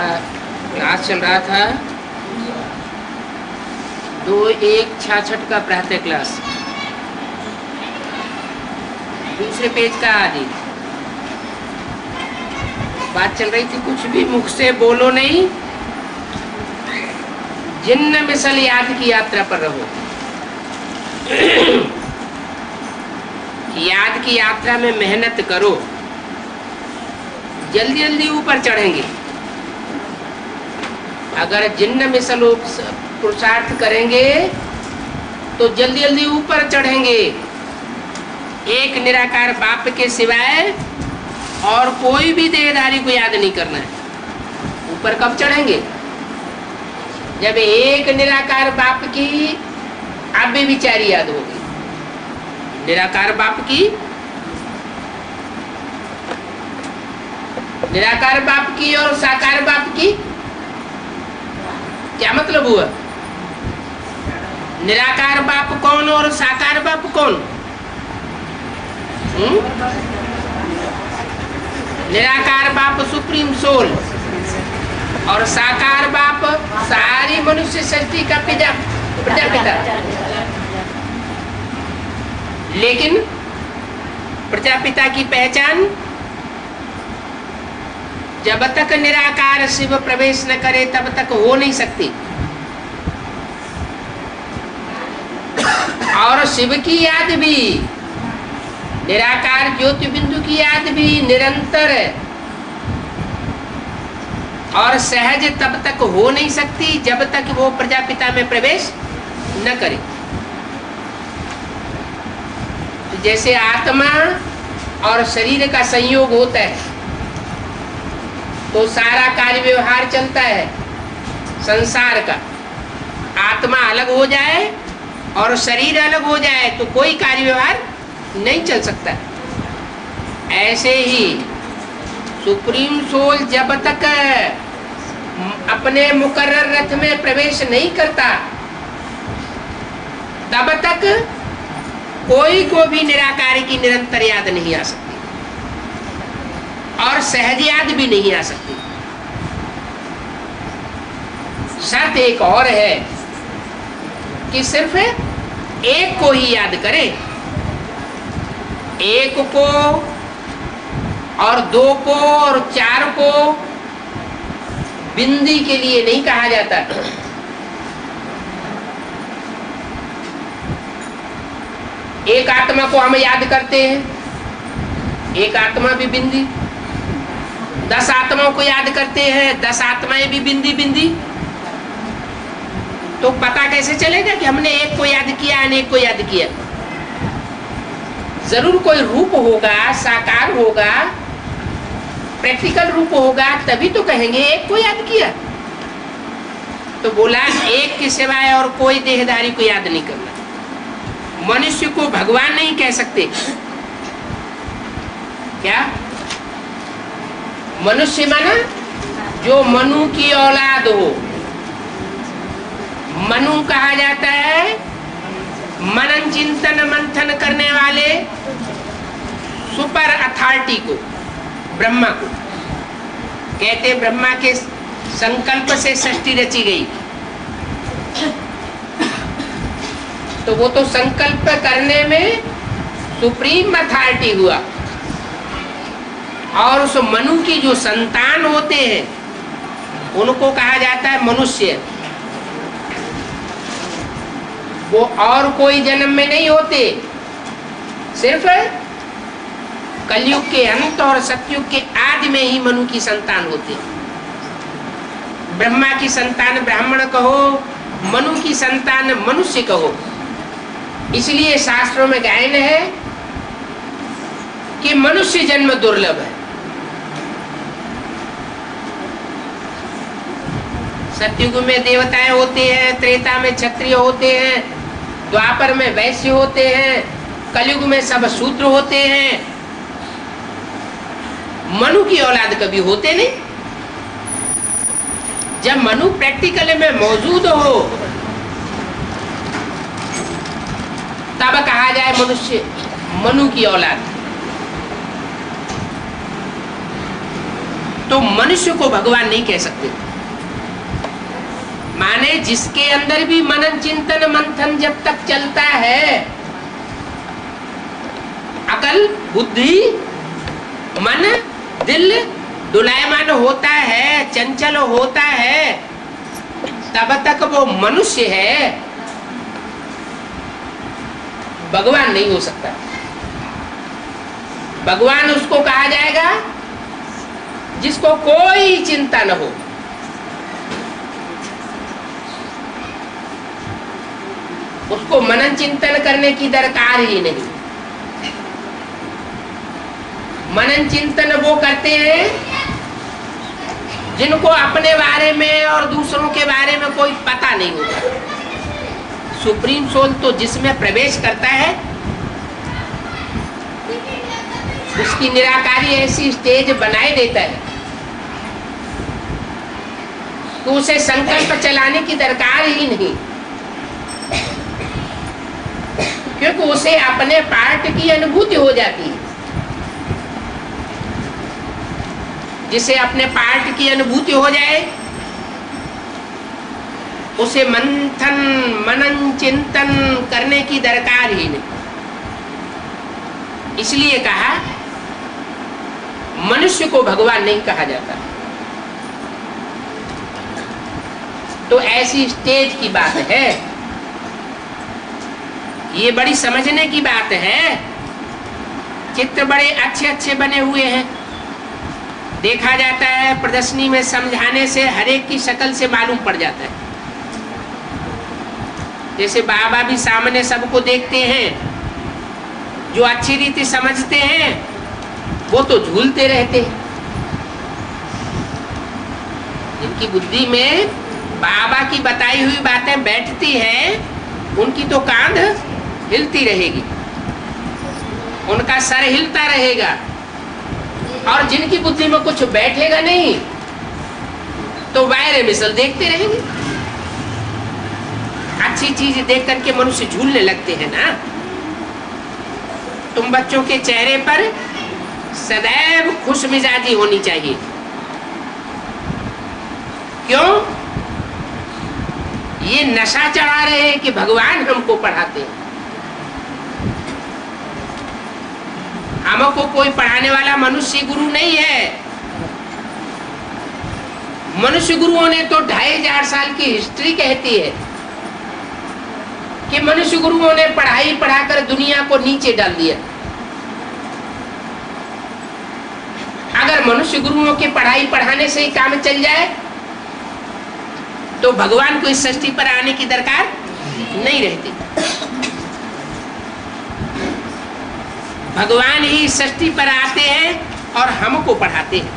Class चल रहा था 2/1/66 का प्रातः क्लास, दूसरे पेज का आदि बात चल रही थी। कुछ भी मुख से बोलो नहीं, जिन्न मिसल याद की यात्रा पर रहो। याद की यात्रा में मेहनत करो, जल्दी जल्दी ऊपर चढ़ेंगे। अगर जिन्न मिसल पुरुषार्थ करेंगे तो जल्दी जल्दी ऊपर चढ़ेंगे। एक निराकार बाप के सिवाय और कोई भी देहधारी को याद नहीं करना है। ऊपर कब चढ़ेंगे? जब एक निराकार बाप की अव्य विचारी याद होगी। निराकार बाप की, निराकार बाप की और साकार बाप की क्या मतलब हुआ? निराकार बाप कौन और साकार बाप कौन? निराकार बाप सुप्रीम सोल और साकार बाप सारी मनुष्य सृष्टि का प्रजापिता। लेकिन प्रजापिता की पहचान जब तक निराकार शिव प्रवेश न करे तब तक हो नहीं सकती। और शिव की याद भी, निराकार ज्योति बिंदु की याद भी निरंतर और सहज तब तक हो नहीं सकती जब तक वो प्रजापिता में प्रवेश न करे। तो जैसे आत्मा और शरीर का संयोग होता है तो सारा कार्य व्यवहार चलता है संसार का। आत्मा अलग हो जाए और शरीर अलग हो जाए तो कोई कार्य व्यवहार नहीं चल सकता। ऐसे ही सुप्रीम सोल जब तक अपने मुकर्रर रथ में प्रवेश नहीं करता तब तक कोई को भी निराकारी की निरंतर याद नहीं आ सकती और सहज याद भी नहीं आ सकती। शर्त एक और है कि सिर्फ एक को ही याद करे। एक को और दो को और चार को बिंदी के लिए नहीं कहा जाता। एक आत्मा को हम याद करते हैं, एक आत्मा भी बिंदी। 10 आत्माओं को याद करते हैं, 10 आत्माएं भी बिंदी बिंदी। तो पता कैसे चलेगा कि हमने एक को याद किया, अनेक को याद किया? जरूर कोई रूप होगा, साकार होगा, प्रैक्टिकल रूप होगा, तभी तो कहेंगे एक को याद किया। तो बोला एक के सिवाय और कोई देहधारी को याद नहीं करना। मनुष्य को भगवान नहीं कह सकते। क्या? मनुष्य माना जो मनु की औलाद हो। मनु कहा जाता है मनन चिंतन मंथन करने वाले सुपर अथॉरिटी को, ब्रह्मा को कहते। ब्रह्मा के संकल्प से सृष्टि रची गई तो वो तो संकल्प करने में सुप्रीम अथॉरिटी हुआ। और उस मनु की जो संतान होते हैं उनको कहा जाता है मनुष्य। वो और कोई जन्म में नहीं होते, सिर्फ कलयुग के अंत और सतयुग के आदि में ही मनु की संतान होती है। ब्रह्मा की संतान ब्राह्मण कहो, मनु की संतान मनुष्य कहो। इसलिए शास्त्रों में गायन है कि मनुष्य जन्म दुर्लभ है। सतयुग में देवताएं होते हैं, त्रेता में क्षत्रिय होते हैं, द्वापर में वैश्य होते हैं, कलयुग में सब शूद्र होते हैं। मनु की औलाद कभी होते नहीं। जब मनु प्रैक्टिकल में मौजूद हो तब कहा जाए मनुष्य मनु की औलाद। तो तो मनुष्य को भगवान नहीं कह सकते। माने जिसके अंदर भी मनन चिंतन मंथन जब तक चलता है, अकल बुद्धि मन दिल डुलायमान होता है, चंचल होता है, तब तक वो मनुष्य है, भगवान नहीं हो सकता। भगवान उसको कहा जाएगा जिसको कोई चिंता न हो, उसको मनन चिंतन करने की दरकार ही नहीं। मनन चिंतन वो करते हैं जिनको अपने बारे में और दूसरों के बारे में कोई पता नहीं होता। सुप्रीम सोल तो जिसमें प्रवेश करता है उसकी निराकारी ऐसी स्टेज बनाए देता है तो उसे संकल्प चलाने की दरकार ही नहीं, क्योंकि उसे अपने पार्ट की अनुभूति हो जाती है। जिसे अपने पार्ट की अनुभूति हो जाए उसे मंथन मनन चिंतन करने की दरकार ही नहीं। इसलिए कहा मनुष्य को भगवान नहीं कहा जाता। तो ऐसी स्टेज की बात है, ये बड़ी समझने की बात है। चित्र बड़े अच्छे अच्छे बने हुए हैं, देखा जाता है प्रदर्शनी में, समझाने से हर एक की शक्ल से मालूम पड़ जाता है। जैसे बाबा भी सामने सबको देखते हैं, जो अच्छी रीति समझते हैं वो तो झूलते रहते हैं। जिनकी बुद्धि में बाबा की बताई हुई बातें बैठती हैं उनकी तो कांध हिलती रहेगी, उनका सर हिलता रहेगा। और जिनकी बुद्धि में कुछ बैठेगा नहीं तो वायरे मिसल देखते रहेंगे। अच्छी चीज देख करके मनुष्य झूलने लगते हैं ना। तुम बच्चों के चेहरे पर सदैव खुश मिजाजी होनी चाहिए। क्यों? ये नशा चढ़ा रहे हैं कि भगवान हमको पढ़ाते हैं। हमको कोई पढ़ाने वाला मनुष्य गुरु नहीं है। मनुष्य गुरुओं ने तो 2500 साल की हिस्ट्री कहती है कि मनुष्य गुरुओं ने पढ़ाई पढ़ाकर दुनिया को नीचे डाल दिया। अगर मनुष्य गुरुओं की पढ़ाई पढ़ाने से ही काम चल जाए तो भगवान को इस सृष्टि पर आने की दरकार नहीं रहती। भगवान ही सृष्टि पर आते हैं और हमको पढ़ाते हैं,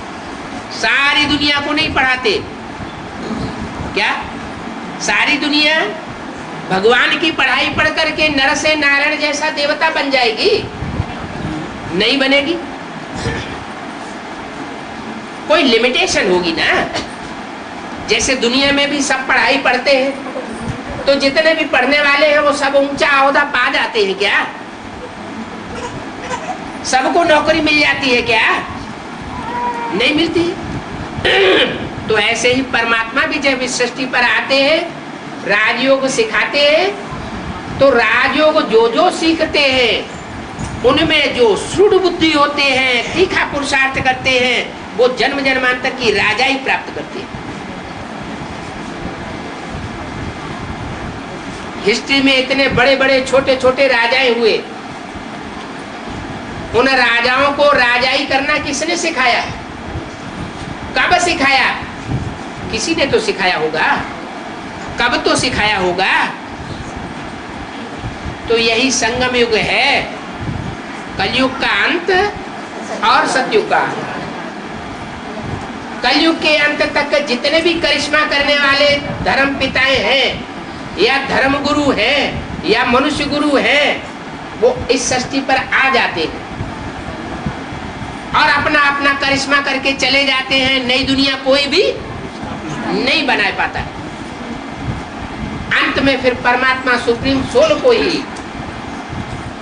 सारी दुनिया को नहीं पढ़ाते। क्या सारी दुनिया भगवान की पढ़ाई पढ़ करके नर से नारायण जैसा देवता बन जाएगी? नहीं बनेगी। कोई लिमिटेशन होगी ना। जैसे दुनिया में भी सब पढ़ाई पढ़ते हैं तो जितने भी पढ़ने वाले हैं वो सब ऊंचा ओहदा पा जाते हैं क्या? सबको नौकरी मिल जाती है क्या? नहीं मिलती। तो ऐसे ही परमात्मा भी जब इस सृष्टि पर आते हैं, राजयोग सिखाते हैं, तो राजयोग जो जो सीखते हैं उनमें जो सुध बुद्धि होते हैं, तीखा पुरुषार्थ करते हैं, वो जन्म जन्मांतर की राजाई प्राप्त करते हैं। हिस्ट्री में इतने बड़े बड़े छोटे छोटे राजाएं हुए, उन राजाओं को राजाई करना किसने सिखाया? कब सिखाया? किसी ने तो सिखाया होगा। कब तो सिखाया होगा? तो यही संगम युग है, कलयुग का अंत और सतयुग का। कलयुग के अंत तक जितने भी करिश्मा करने वाले धर्म पिताएं हैं या धर्म गुरु हैं या मनुष्य गुरु हैं, वो इस सृष्टि पर आ जाते हैं और अपना अपना करिश्मा करके चले जाते हैं। नई दुनिया कोई भी नहीं बना पाता। अंत में फिर परमात्मा सुप्रीम सोल को ही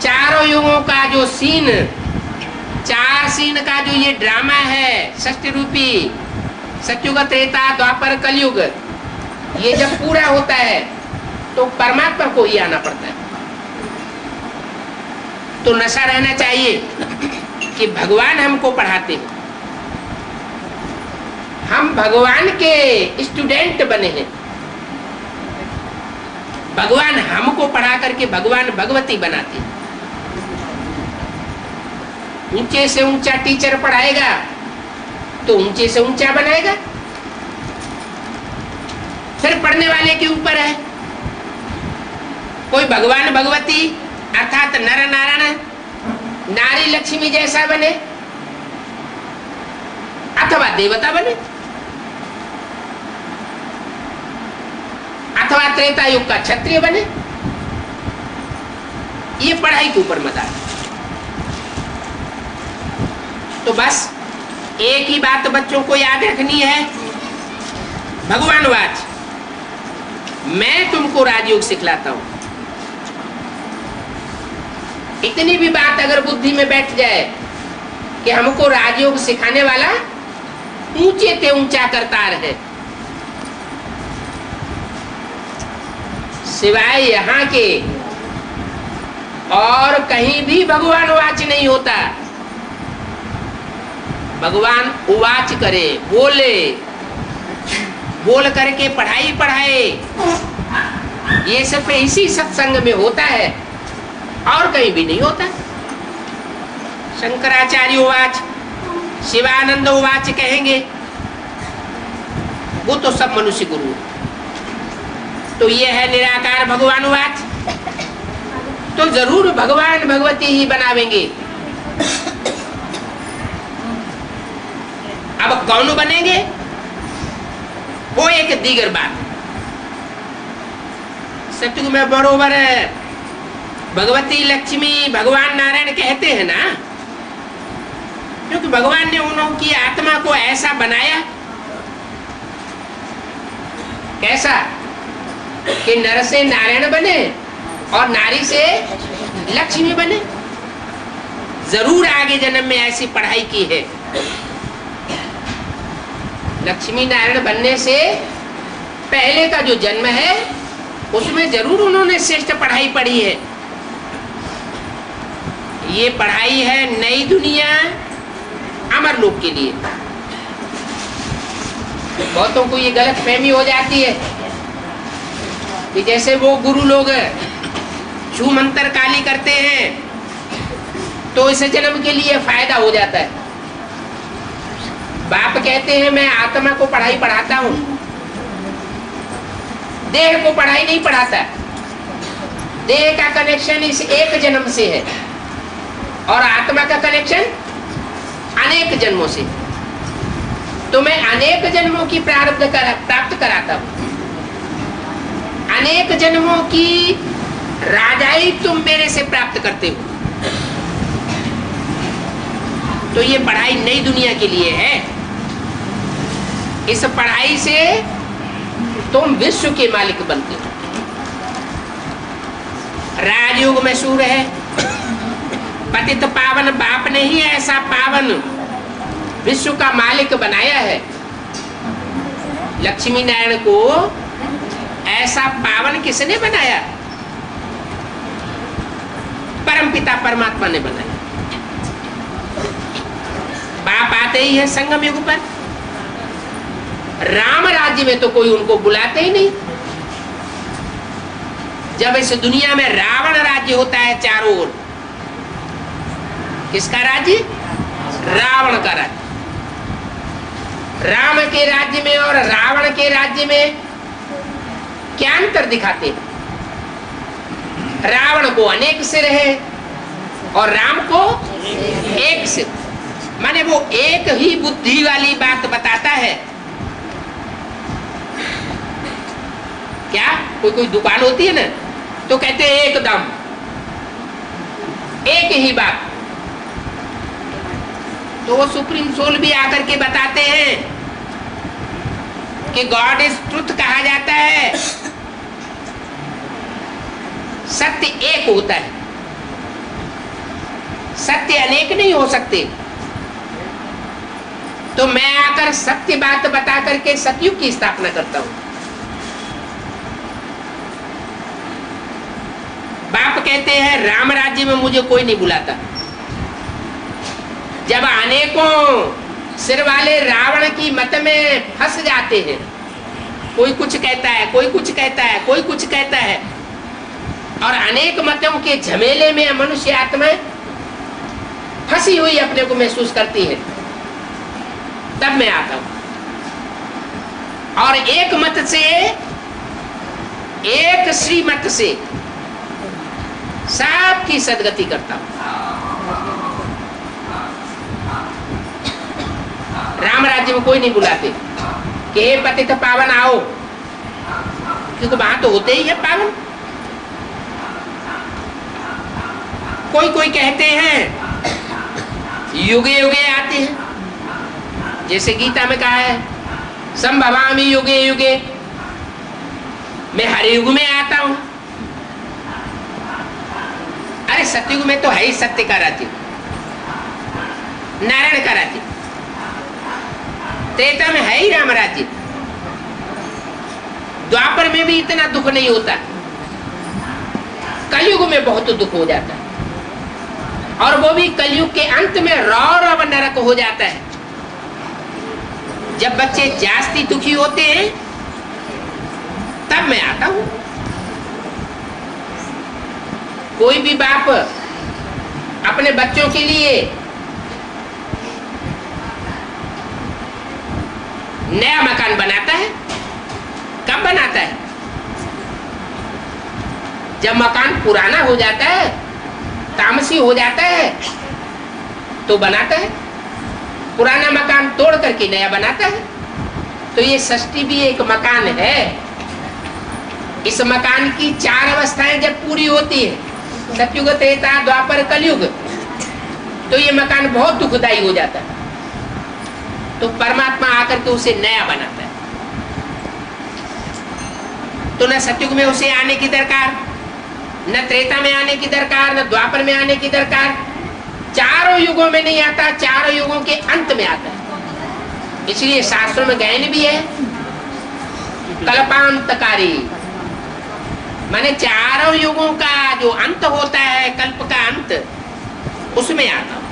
चारों युगों का जो सीन, 4 सीन का जो ये ड्रामा है, षष्टि रूपी सतयुग, त्रेता, द्वापर, कलयुग, ये जब पूरा होता है तो परमात्मा को ही आना पड़ता है। तो नशा रहना चाहिए कि भगवान हमको पढ़ाते हैं, हम भगवान के स्टूडेंट बने हैं, भगवान हमको पढ़ा करके भगवान भगवती बनाते हैं। ऊंचे से ऊंचा टीचर पढ़ाएगा तो ऊंचे से ऊंचा बनाएगा, फिर पढ़ने वाले के ऊपर है। कोई भगवान भगवती अर्थात नर नारायण नारी लक्ष्मी जैसा बने अथवा देवता बने, अथवा त्रेता युग का क्षत्रिय बने, ये पढ़ाई के ऊपर मदार। तो बस एक ही बात बच्चों को याद रखनी है, भगवान वाच, मैं तुमको राजयोग सिखलाता हूं। इतनी भी बात अगर बुद्धि में बैठ जाए कि हमको राजयोग सिखाने वाला ऊंचे ते ऊंचा करता रहे, सिवाय यहाँ के और कहीं भी भगवान वाच नहीं होता। भगवान उवाच करे, बोले, बोल करके पढ़ाई पढ़ाए, ये सब इसी सत्संग में होता है और कहीं भी नहीं होता। शंकराचार्य उवाच, शिवानंद उवाच कहेंगे, वो तो सब मनुष्य गुरु। तो ये है निराकार भगवान उवाच, तो जरूर भगवान भगवती ही बनावेंगे। अब कौन बनेंगे वो एक दीगर बात। सतयुग में बरोबर भगवती लक्ष्मी भगवान नारायण कहते हैं ना, क्योंकि भगवान ने उनकी आत्मा को ऐसा बनाया, कैसा कि नर से नारायण बने और नारी से लक्ष्मी बने। जरूर आगे जन्म में ऐसी पढ़ाई की है। लक्ष्मी नारायण बनने से पहले का जो जन्म है उसमें जरूर उन्होंने श्रेष्ठ पढ़ाई पढ़ी है। ये पढ़ाई है नई दुनिया अमरलोक के लिए। बहुतों को ये गलत फहमी हो जाती है कि जैसे वो गुरु लोग छू मंत्र काली करते हैं तो इस जन्म के लिए फायदा हो जाता है। बाप कहते हैं मैं आत्मा को पढ़ाई पढ़ाता हूं, देह को पढ़ाई नहीं पढ़ाता। देह का कनेक्शन इस एक जन्म से है और आत्मा का कनेक्शन अनेक जन्मों से। तो मैं अनेक जन्मों की प्राप्त कराता हूं, अनेक जन्मों की राजाई तुम मेरे से प्राप्त करते हो। तो ये पढ़ाई नई दुनिया के लिए है। इस पढ़ाई से तुम विश्व के मालिक बनते हो। राजयोग में सूर है, पतित पावन बाप ने ही ऐसा पावन विश्व का मालिक बनाया है। लक्ष्मी नारायण को ऐसा पावन किसने बनाया? परमपिता परमात्मा ने बनाया। बाप आते ही है संगम युग पर। राम राज्य में तो कोई उनको बुलाते ही नहीं। जब इस दुनिया में रावण राज्य होता है चारों ओर, किसका राज्य? रावण का राज्य। राम के राज्य में और रावण के राज्य में क्या अंतर दिखाते हैं? रावण को अनेक सिर है और राम को एक सिर, माने वो एक ही बुद्धि वाली बात बताता है। क्या कोई दुकान होती है ना तो कहते हैं एकदम एक ही बात। तो वो सुप्रीम सोल भी आकर के बताते हैं कि गॉड इज ट्रुथ कहा जाता है। सत्य एक होता है, सत्य अनेक नहीं हो सकते। तो मैं आकर सत्य बात बता करके सतयुग की स्थापना करता हूं। बाप कहते हैं राम राज्य में मुझे कोई नहीं बुलाता। जब अनेकों सिर वाले रावण की मत में फंस जाते हैं, कोई कुछ कहता है, कोई कुछ कहता है, कोई कुछ कहता है, और अनेक मतों के झमेले में मनुष्य आत्मा फंसी हुई अपने को महसूस करती है, तब मैं आता हूं और एक मत से, एक श्रीमत से सबकी सदगति करता हूं। राम राज्य में कोई नहीं बुलाते कि हे पतित पावन आओ, क्योंकि वहां तो होते ही है पावन। कोई कोई कहते हैं युगे युगे आते हैं, जैसे गीता में कहा है संभवामि युगे युगे, मैं हर युग में आता हूं। अरे सतयुग में तो है ही सत्य का राज्य, नारायण का राज्य। त्रेता में है ही राम राज्य। द्वापर में भी इतना दुख नहीं होता, कलयुग में बहुत दुख हो जाता है, और वो भी कलयुग के अंत में रौरव नरक हो जाता है। जब बच्चे जास्ती दुखी होते हैं तब मैं आता हूं। कोई भी बाप अपने बच्चों के लिए नया मकान बनाता है, कब बनाता है? जब मकान पुराना हो जाता है, तामसी हो जाता है, तो बनाता है। पुराना मकान तोड़ करके नया बनाता है। तो ये सृष्टि भी एक मकान है। इस मकान की 4 अवस्थाएं जब पूरी होती है, सतयुग, त्रेता, द्वापर, कलयुग, तो ये मकान बहुत दुखदाई हो जाता है। तो परमात्मा आकर के उसे नया बनाता है। तो न सतयुग में उसे आने की दरकार, न त्रेता में आने की दरकार, न द्वापर में आने की दरकार। चारों युगों में नहीं आता, चारों युगों के अंत में आता है। इसलिए शास्त्रों में गायन भी है कल्पांतकारी, माने चारों युगों का जो अंत होता है, कल्प का अंत, उसमें आता हूं।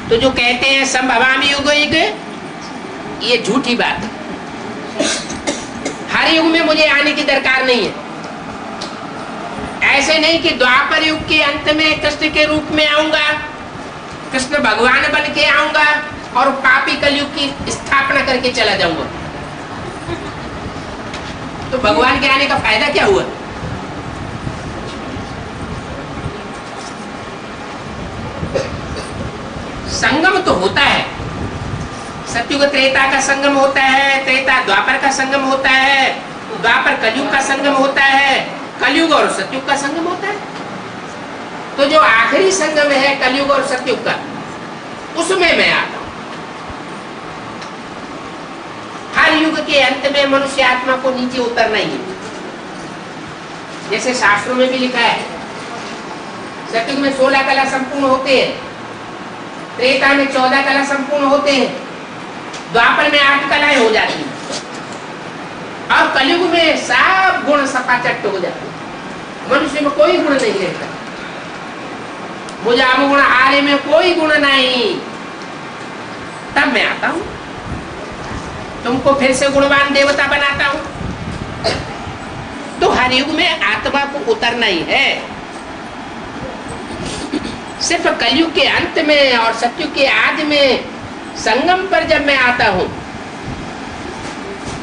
तो जो कहते हैं संभवामि युग युग, ये झूठी बात है। हर युग में मुझे आने की दरकार नहीं है। ऐसे नहीं कि द्वापर युग के अंत में कृष्ण के रूप में आऊंगा, कृष्ण भगवान बन के आऊंगा और पापी कलयुग की स्थापना करके चला जाऊंगा। तो भगवान के आने का फायदा क्या हुआ? संगम तो होता है, सतयुग त्रेता का संगम होता है, त्रेता द्वापर का संगम होता है, द्वापर कलयुग का संगम होता है, कलयुग और सतयुग का संगम होता है। तो जो आखिरी संगम है कलयुग और सतयुग का, उसमें मैं आता हूं। हर युग के अंत में मनुष्य आत्मा को नीचे उतरना ही है। जैसे शास्त्रों में भी लिखा है, सतयुग में 16 कला संपूर्ण होते हैं, त्रेता में 14 कला संपूर्ण होते हैं, द्वापर में 8 कलाएं हो जाती हैं, और कलयुग में सब गुण सपाचट हो जाते हैं। मनुष्य में कोई गुण नहीं रहता। मुझे गुण आरे में कोई गुण नहीं। तब मैं आता हूं, तुमको फिर से गुणवान देवता बनाता हूं। तो हर युग में आत्मा को उतरना ही है। सिर्फ कलयुग के अंत में और सतयुग के आदि में संगम पर जब मैं आता हूं,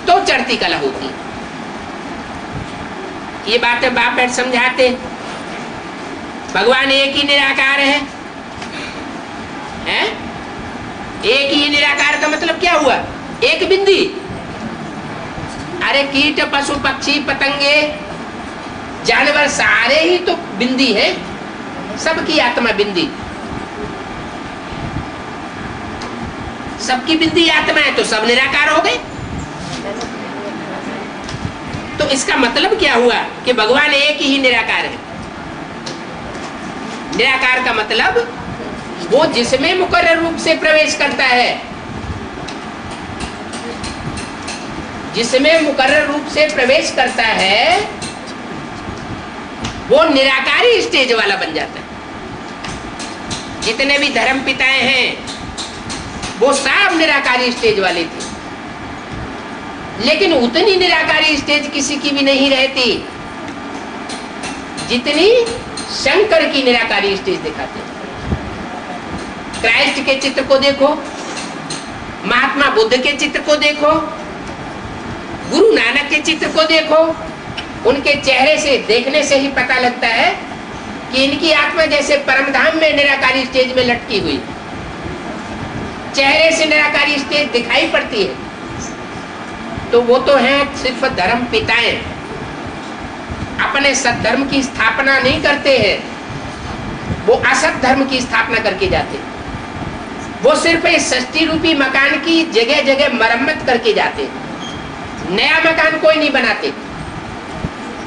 तो चढ़ती कला होती है। ये बातें बाप बैठ समझाते। भगवान एक ही निराकार है? एक ही निराकार का मतलब क्या हुआ? एक बिंदी। अरे कीट, पशु, पक्षी, पतंगे, जानवर सारे ही तो बिंदी है। सबकी आत्मा बिंदी, सबकी बिंदी आत्मा है, तो सब निराकार हो गए। तो इसका मतलब क्या हुआ कि भगवान एक ही निराकार है। निराकार का मतलब वो जिसमें मुकर्रर रूप से प्रवेश करता है, जिसमें मुकर्रर रूप से प्रवेश करता है वो निराकारी स्टेज वाला बन जाता है। जितने भी धर्म पिताएं हैं वो सब निराकारी स्टेज वाले थे, लेकिन उतनी निराकारी स्टेज किसी की भी नहीं रहती जितनी शंकर की निराकारी स्टेज दिखाते हैं। क्राइस्ट के चित्र को देखो, महात्मा बुद्ध के चित्र को देखो, गुरु नानक के चित्र को देखो, उनके चेहरे से देखने से ही पता लगता है कि इनकी आत्मा जैसे परमधाम में निराकारी स्टेज में लटकी हुई, चेहरे से निराकारी स्टेज दिखाई पड़ती है। तो वो तो हैं सिर्फ धर्म पिताएं, अपने सद्धर्म की स्थापना नहीं करते हैं, वो असत धर्म की स्थापना करके जाते हैं। वो सिर्फ इस सृष्टि रूपी मकान की जगह जगह मरम्मत करके जाते हैं, नया मकान कोई नहीं बनाते।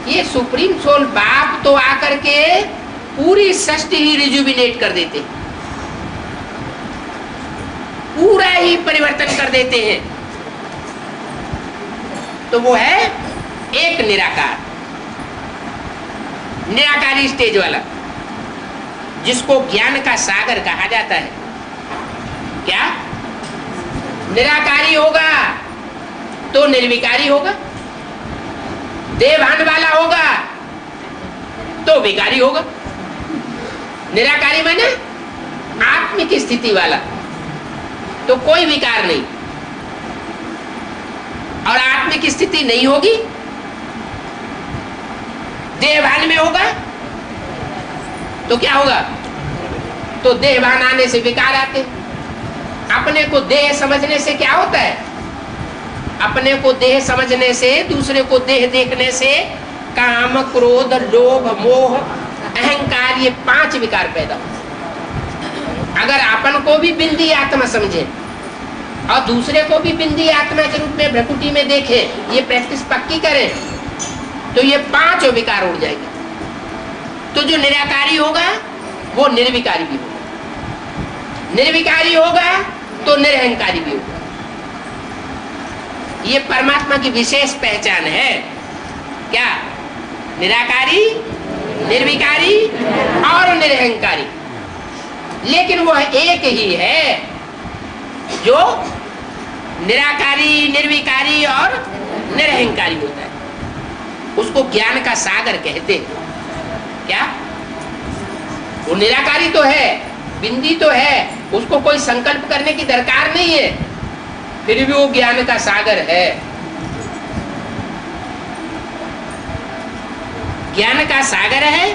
ये सुप्रीम सोल बाप तो आकर के पूरी सृष्टि ही रिजुविनेट कर देते, पूरा ही परिवर्तन कर देते हैं। तो वो है एक निराकार, निराकारी स्टेज वाला, जिसको ज्ञान का सागर कहा जाता है। क्या निराकारी होगा तो निर्विकारी होगा, देवभान वाला होगा तो विकारी होगा। निराकारी माने आत्मिक स्थिति वाला, तो कोई विकार नहीं, और आत्मिक स्थिति नहीं होगी, देहभान में होगा तो क्या होगा? तो देहभान आने से विकार आते। अपने को देह समझने से क्या होता है? अपने को देह समझने से, दूसरे को देह देखने से काम, क्रोध, लोभ, मोह, अहंकार, ये 5 विकार पैदा होते। अगर अपन को भी बिंदी आत्मा समझे और दूसरे को भी बिंदी आत्मा के रूप में भ्रकुटी में देखे, ये प्रैक्टिस पक्की करें, तो ये 5 विकार उड़ जाएंगे। तो जो निराकारी होगा वो निर्विकारी भी होगा, निर्विकारी होगा तो निरहंकारी भी होगा। ये परमात्मा की विशेष पहचान है। क्या? निराकारी, निर्विकारी और निरहंकारी। लेकिन वह एक ही है जो निराकारी, निर्विकारी और निरहंकारी होता है। उसको ज्ञान का सागर कहते हैं। क्या? वो निराकारी तो है, बिंदी तो है, उसको कोई संकल्प करने की दरकार नहीं है, फिर भी वो ज्ञान का सागर है। ज्ञान का सागर है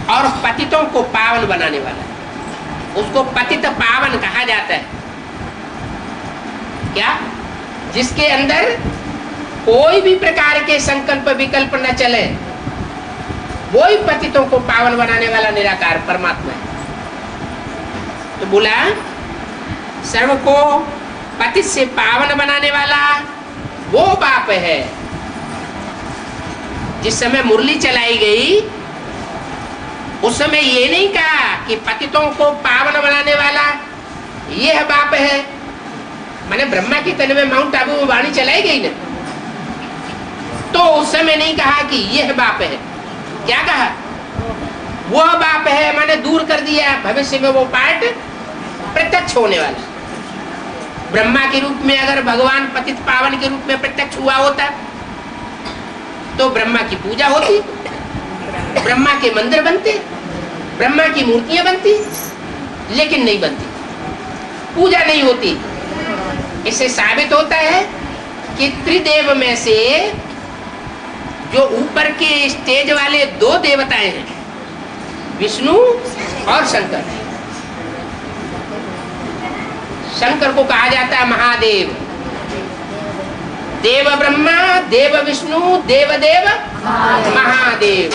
और पतितों को पावन बनाने वाला है। उसको पतित पावन कहा जाता है। क्या? जिसके अंदर कोई भी प्रकार के संकल्प विकल्प न चले, वो ही पतितों को पावन बनाने वाला निराकार परमात्मा है। तो बोला सर्व को पतित से पावन बनाने वाला वो बाप है। जिस समय मुरली चलाई गई उस समय ये नहीं कहा कि पतितों को पावन बनाने वाला यह बाप है। मैंने ब्रह्मा के तन में माउंट आबू में वाणी चलाई गई ना, तो उस समय नहीं कहा कि यह बाप है। क्या कहा? वह बाप है, मैंने दूर कर दिया। भविष्य में वो पार्ट प्रत्यक्ष होने वाला। ब्रह्मा के रूप में अगर भगवान पतित पावन के रूप में प्रत्यक्ष हुआ होता तो ब्रह्मा की पूजा होती, ब्रह्मा के मंदिर बनते, ब्रह्मा की मूर्तियां बनती, लेकिन नहीं बनती, पूजा नहीं होती। इससे साबित होता है कि त्रिदेव में से जो ऊपर के स्टेज वाले 2 देवताएं हैं, विष्णु और शंकर। शंकर को कहा जाता है महादेव। देव ब्रह्मा, देव विष्णु, देव देव महादेव।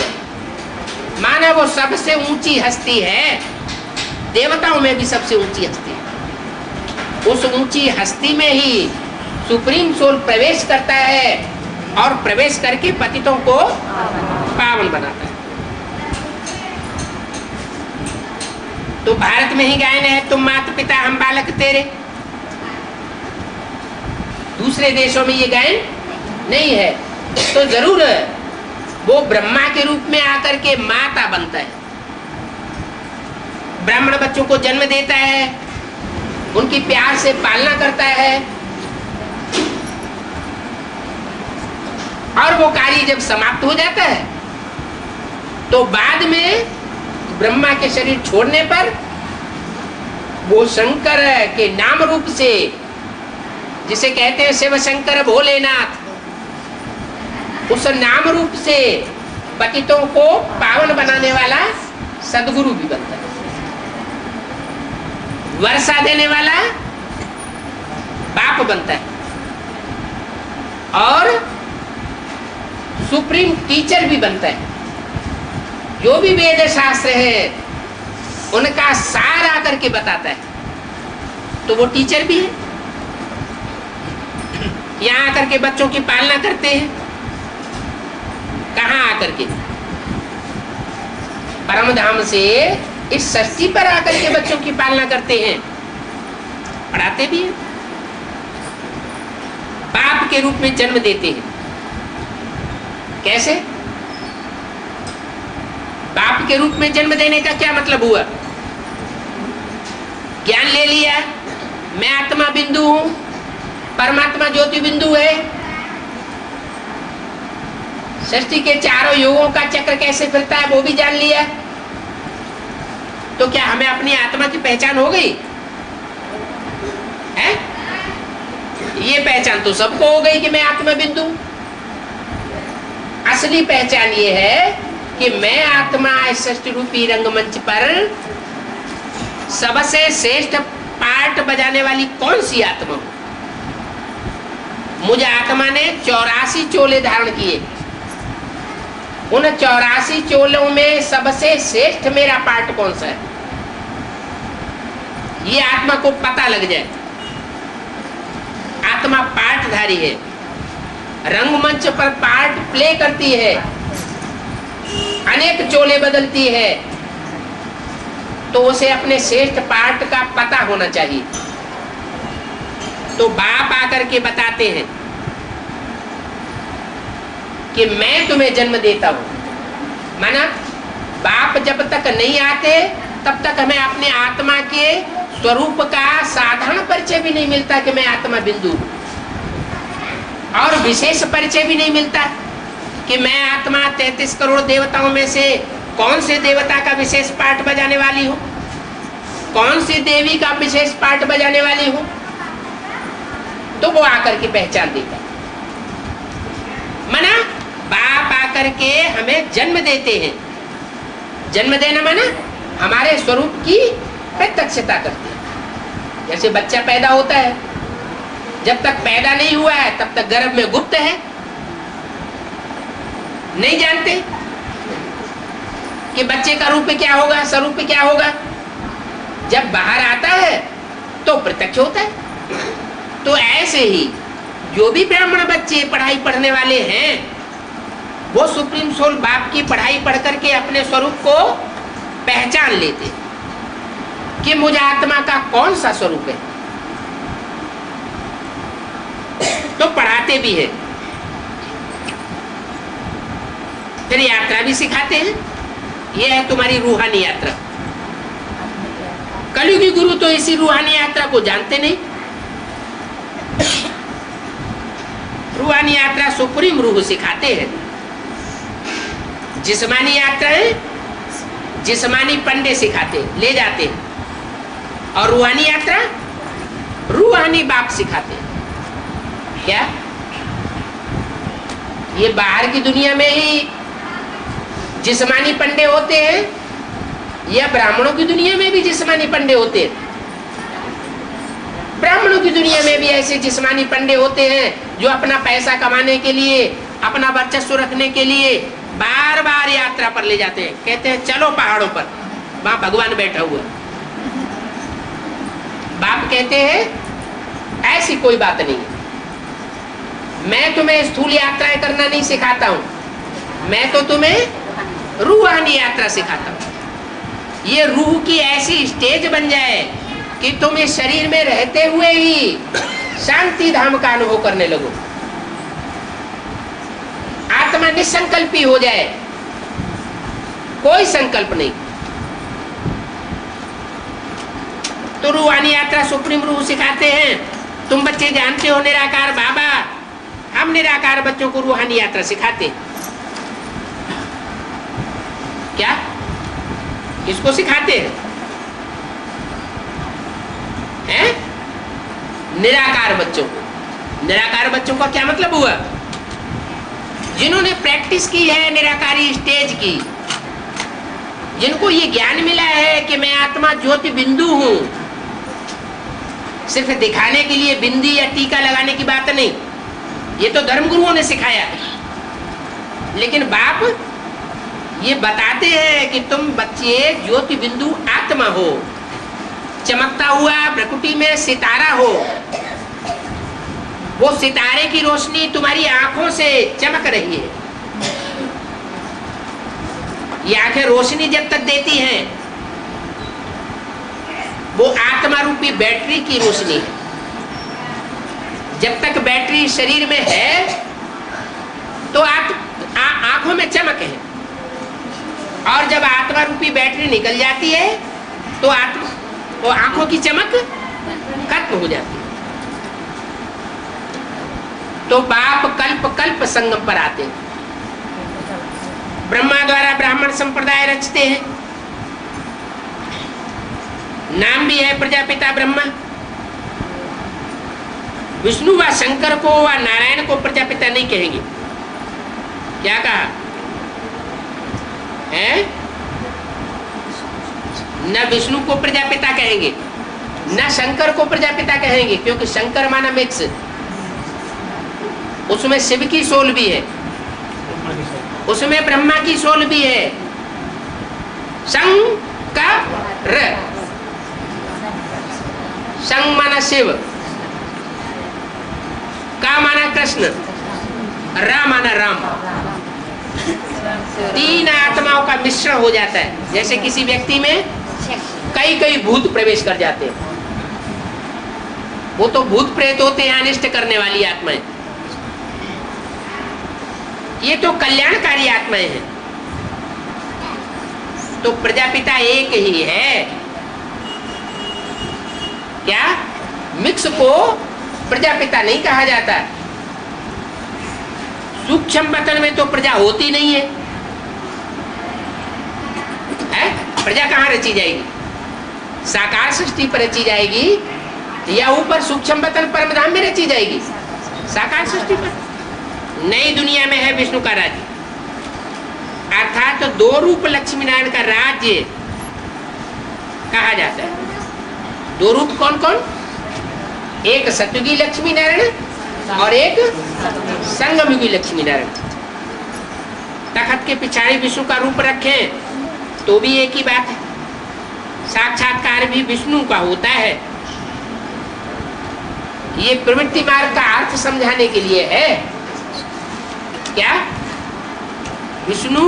माना वो सबसे ऊंची हस्ती है, देवताओं में भी सबसे ऊंची हस्ती है। उस ऊंची हस्ती में ही सुप्रीम सोल प्रवेश करता है और प्रवेश करके पतितों को पावन बनाता है। तो भारत में ही गायन है, तुम माता पिता हम बालक तेरे। दूसरे देशों में ये गायन नहीं है। तो जरूर वो ब्रह्मा के रूप में आकर के माता बनता है, ब्राह्मण बच्चों को जन्म देता है, उनकी प्यार से पालना करता है, और वो कार्य जब समाप्त हो जाता है तो बाद में ब्रह्मा के शरीर छोड़ने पर वो शंकर के नाम रूप से, जिसे कहते हैं शिव शंकर भोलेनाथ, उस नाम रूप से पतितों को पावन बनाने वाला सदगुरु भी बनता है, वर्षा देने वाला बाप बनता है, और सुप्रीम टीचर भी बनता है। जो भी वेद शास्त्र है उनका सार आकर के बताता है, तो वो टीचर भी है। यहाँ आकर के बच्चों की पालना करते हैं, कहाँ आकर के? परम धाम से इस सृष्टि पर आकर के बच्चों की पालना करते हैं, पढ़ाते भी हैं, बाप के रूप में जन्म देते हैं। कैसे? बाप के रूप में जन्म देने का क्या मतलब हुआ? ज्ञान ले लिया, मैं आत्मा बिंदु हूं, परमात्मा ज्योति बिंदु है, सृष्टि के चारों युगों का चक्र कैसे फिरता है वो भी जान लिया, तो क्या हमें अपनी आत्मा की पहचान हो गई है? ये पहचान तो सबको हो गई कि मैं आत्मा बिंदु। असली पहचान ये है कि मैं आत्मा इस सृष्टि रूपी रंगमंच पर सबसे श्रेष्ठ पार्ट बजाने वाली कौन सी आत्मा हूं? मुझे आत्मा ने 84 चोले धारण किए, उन 84 चोलों में सबसे श्रेष्ठ मेरा पार्ट कौन सा है, ये आत्मा को पता लग जाए। आत्मा पार्टधारी है, रंगमंच पर पार्ट प्ले करती है, अनेक चोले बदलती है, तो उसे अपने श्रेष्ठ पार्ट का पता होना चाहिए। तो बाप आकर के बताते हैं कि मैं तुम्हें जन्म देता हूं। माना बाप जब तक नहीं आते तब तक हमें अपने आत्मा के स्वरूप का साधारण परिचय भी नहीं मिलता कि मैं आत्मा बिंदु हूं, और विशेष परिचय भी नहीं मिलता कि मैं आत्मा 33 करोड़ देवताओं में से कौन से देवता का विशेष पाठ बजाने वाली हूं, कौन सी देवी का विशेष पाठ बजाने वाली हूं। तो वो आकर के पहचान देता। माना बाप आकर के हमें जन्म देते हैं। जन्म देना माना हमारे स्वरूप की प्रत्यक्षता करते हैं। जैसे बच्चा पैदा होता है, जब तक पैदा नहीं हुआ है तब तक गर्भ में गुप्त है, नहीं जानते कि बच्चे का रूप क्या होगा, स्वरूप क्या होगा। जब बाहर आता है तो प्रत्यक्ष होता है। तो ऐसे ही जो भी ब्राह्मण बच्चे पढ़ाई पढ़ने वाले हैं वो सुप्रीम सोल बाप की पढ़ाई पढ़ करके अपने स्वरूप को पहचान लेते कि मुझे आत्मा का कौन सा स्वरूप है। तो पढ़ाते भी है, फिर यात्रा भी सिखाते हैं। यह है तुम्हारी रूहानी यात्रा। कलयुगी गुरु तो इसी रूहानी यात्रा को जानते नहीं। रूहानी यात्रा सुप्रीम रूह सिखाते हैं। जिस्मानी यात्रा है, जिस्मानी पंडे सिखाते ले जाते हैं, और रूहानी यात्रा रूहानी बाप सिखाते हैं। क्या ये बाहर की दुनिया में ही जिस्मानी पंडे होते हैं, या ब्राह्मणों की दुनिया में भी जिस्मानी पंडे होते हैं? ब्राह्मणों की दुनिया में भी ऐसे जिस्मानी पंडे होते हैं जो अपना पैसा कमाने के लिए, अपना वर्चस्व रखने के लिए बार बार यात्रा पर ले जाते हैं। कहते हैं चलो पहाड़ों पर, वहां भगवान बैठा हुआ। बाप कहते हैं ऐसी कोई बात नहीं है, मैं तुम्हें स्थूल यात्राएं करना नहीं सिखाता हूं, मैं तो तुम्हें रूहानी यात्रा सिखाता हूं। ये रूह की ऐसी स्टेज बन जाए कि तुम इस शरीर में रहते हुए ही शांति धाम का अनुभव करने लगो। आत्मा निसंकल्पी हो जाए, कोई संकल्प नहीं। तो रूहानी यात्रा सुप्रीम रूह सिखाते हैं। तुम बच्चे जानते हो निराकार बाबा, हम निराकार बच्चों को रूहानी यात्रा सिखाते हैं। क्या किसको सिखाते हैं? हैं? निराकार बच्चों को। निराकार बच्चों का क्या मतलब हुआ? जिन्होंने प्रैक्टिस की है निराकारी स्टेज की, जिनको ये ज्ञान मिला है कि मैं आत्मा ज्योति बिंदु हूं। सिर्फ दिखाने के लिए बिंदी या टीका लगाने की बात नहीं, ये तो धर्मगुरुओं ने सिखाया। लेकिन बाप ये बताते हैं कि तुम बच्चे ज्योति बिंदु आत्मा हो, चमकता हुआ प्रकृति में सितारा हो। वो सितारे की रोशनी तुम्हारी आंखों से चमक रही है। ये आंखें रोशनी जब तक देती हैं, वो आत्मा रूपी बैटरी की रोशनी है। जब तक बैटरी शरीर में है तो आंखों में चमक है, और जब आत्मा रूपी बैटरी निकल जाती है तो वो आंखों की चमक खत्म हो जाती है। तो बाप कल्प कल्प संगम पर आते हैं। ब्रह्मा द्वारा ब्राह्मण संप्रदाय रचते हैं। नाम भी है प्रजापिता ब्रह्मा। विष्णु व शंकर को व नारायण को प्रजापिता नहीं कहेंगे। क्या कहा है? न विष्णु को प्रजापिता कहेंगे, न शंकर को प्रजापिता कहेंगे, क्योंकि शंकर माना मिक्स, उसमें शिव की सोल भी है, उसमें ब्रह्मा की सोल भी है। शंकर, शंग माना शिव, का माना कृष्ण, रा माना राम। तीन आत्माओं का मिश्रण हो जाता है। जैसे किसी व्यक्ति में कई कई भूत प्रवेश कर जाते हैं, वो तो भूत प्रेत होते हैं, अनिष्ट करने वाली आत्माएं। ये तो कल्याणकारी आत्माएं हैं। तो प्रजापिता एक ही है। क्या मिक्स को प्रजापिता नहीं कहा जाता? सूक्ष्म वतन में तो प्रजा होती नहीं है, प्रजा कहाँ रची जाएगी? साकार सृष्टि पर रची जाएगी या ऊपर सूक्ष्म वतन परम धाम में रची जाएगी? साकार सृष्टि पर। नई दुनिया में है विष्णु का राज्य, अर्थात तो दो रूप लक्ष्मी नारायण का राज्य कहा जाता है। दो रूप कौन कौन? एक सतयुगी लक्ष्मी नारायण और एक संगमयुगी लक्ष्मी नारायण। तखत के पिछाड़ी विष्णु का रूप रखें तो भी एक ही बात है, साक्षात्कार भी विष्णु का होता है। ये प्रवृत्ति मार्ग का अर्थ समझाने के लिए है। क्या विष्णु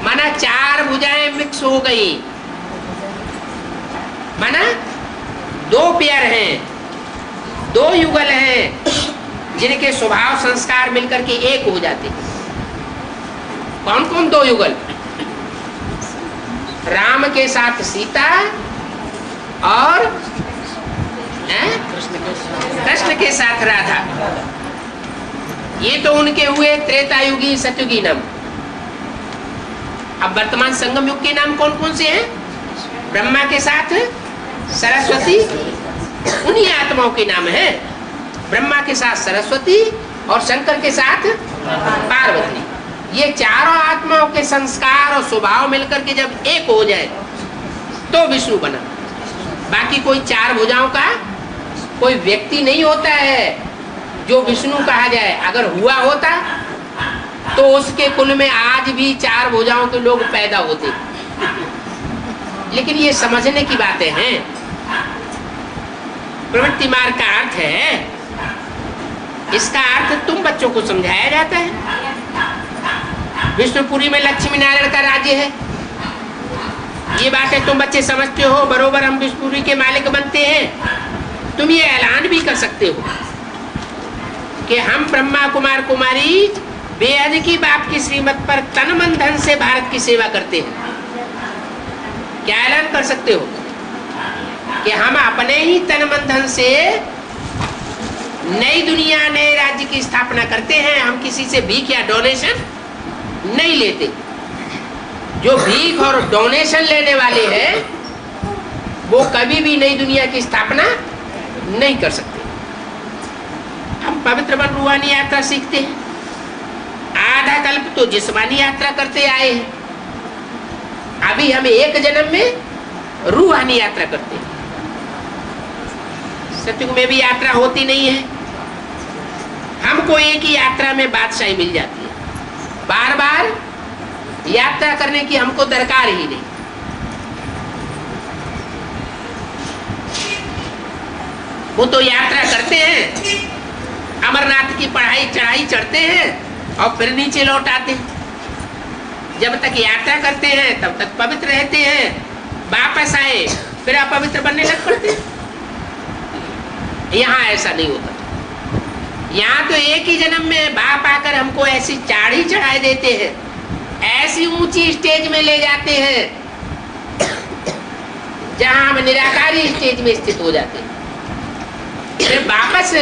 माना चार भुजाएं मिक्स हो गई, माना दो पेयर हैं, दो युगल हैं, जिनके स्वभाव संस्कार मिलकर के एक हो जाते हैं। कौन कौन दो युगल? राम के साथ सीता और कृष्ण के साथ राधा। ये तो उनके हुए त्रेतायुगी सतयुगी नाम। अब वर्तमान संगम युग के नाम कौन कौन से हैं? ब्रह्मा के साथ सरस्वती, उन्हीं आत्माओं के नाम है। ब्रह्मा के साथ सरस्वती और शंकर के साथ पार्वती। ये चारों आत्माओं के संस्कार और स्वभाव मिलकर के जब एक हो जाए तो विष्णु बना। बाकी कोई चार भुजाओं का कोई व्यक्ति नहीं होता है जो विष्णु कहा जाए। अगर हुआ होता तो उसके कुल में आज भी चार भुजाओं के लोग पैदा होते। लेकिन ये समझने की बातें हैं। प्रवृत्ति मार्ग का अर्थ है, इसका अर्थ तुम बच्चों को समझाया जाता है। विष्णुपुरी में लक्ष्मी नारायण का राज्य है, ये बातें तुम बच्चे समझते हो, बरोबर हम विष्णुपुरी के मालिक बनते हैं। तुम ये ऐलान भी कर सकते हो कि हम ब्रह्मा कुमार कुमारी बेअद की बाप की श्रीमत पर तन मन धन से भारत की सेवा करते हैं। क्या ऐलान कर सकते हो कि हम अपने ही तन मन धन से नई दुनिया, नए राज्य की स्थापना करते हैं। हम किसी से भीख या डोनेशन नहीं लेते। जो भीख और डोनेशन लेने वाले हैं वो कभी भी नई दुनिया की स्थापना नहीं कर सकते। हम पवित्र वन रूहानी यात्रा सीखते हैं। आधा कल्प तो जिस्मानी यात्रा करते आए हैं, अभी हम एक जन्म में रूहानी यात्रा करते हैं। सतयुग में भी यात्रा होती नहीं है, हमको एक ही यात्रा में बादशाही मिल जाती है। बार बार यात्रा करने की हमको दरकार ही नहीं। वो तो यात्रा करते हैं, अमरनाथ की पढ़ाई चढ़ाई चढ़ते हैं और फिर नीचे लौट आते हैं। जब तक यात्रा करते हैं तब तक पवित्र रहते हैं, वापस आए फिर अपवित्र बनने लग पड़ते हैं। यहाँ ऐसा नहीं होता। यहाँ तो एक ही जन्म में बाप आकर हमको ऐसी चाड़ी चढ़ाई देते हैं, ऐसी ऊंची स्टेज में ले जाते हैं जहां हम निराकारी स्टेज में स्थित हो जाते हैं। फिर वापस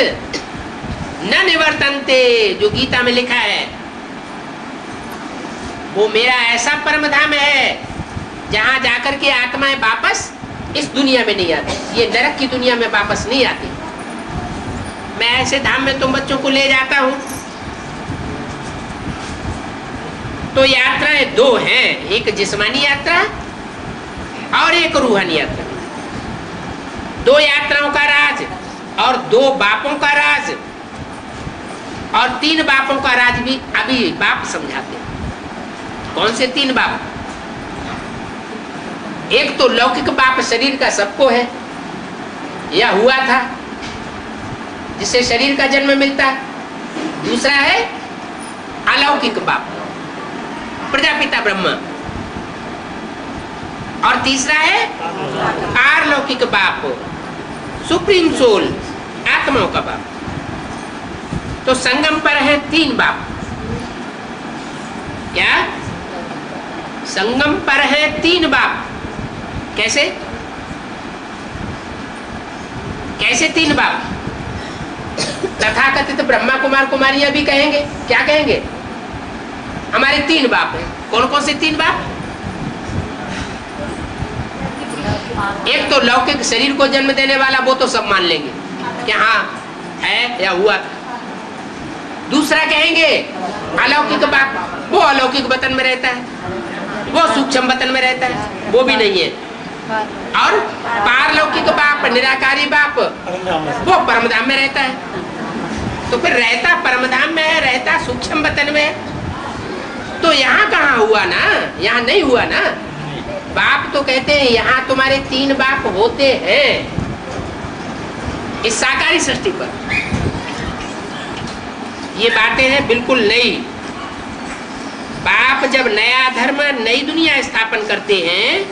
न निवर्तनते, जो गीता में लिखा है, वो मेरा ऐसा परम धाम है जहां जाकर के आत्माएं वापस इस दुनिया में नहीं आती, ये नरक की दुनिया में वापस नहीं आती। मैं ऐसे धाम में तुम बच्चों को ले जाता हूं। तो यात्राएं दो हैं, एक जिस्मानी यात्रा और एक रूहानी यात्रा। दो यात्राओं का राज और दो बापों का राज, और तीन बापों का राज भी अभी बाप समझाते हैं। कौन से तीन बाप? एक तो लौकिक बाप शरीर का सबको है, यह हुआ था जिससे शरीर का जन्म मिलता है। दूसरा है अलौकिक बाप, प्रजापिता ब्रह्मा। और तीसरा है पारलौकिक बाप, सुप्रीम सोल, आत्माओं का बाप। तो संगम पर है तीन बाप। क्या? संगम पर है तीन बाप। कैसे? कैसे तीन बाप? तथाकथित ब्रह्मा कुमार कुमारियां भी कहेंगे। क्या कहेंगे? हमारे तीन बाप हैं। कौन कौन से तीन बाप? एक तो लौकिक शरीर को जन्म देने वाला, वो तो सब मान लेंगे कि हाँ है या हुआ। दूसरा कहेंगे अलौकिक बाप, वो अलौकिक वतन में रहता है, वो सूक्ष्म वतन में रहता है, वो भी नहीं है। और पारलौकिक बाप, निराकारी बाप, वो परमधाम में रहता है। तो फिर रहता परमधाम में है, रहता सूक्ष्म वतन में है। तो यहाँ कहाँ हुआ ना, यहाँ नहीं हुआ ना। बाप तो कहते हैं यहाँ तुम्हारे तीन बाप होते हैं इस साकारी सृष्टि पर। ये बातें हैं बिल्कुल नई। बाप जब नया धर्म, नई दुनिया स्थापन करते हैं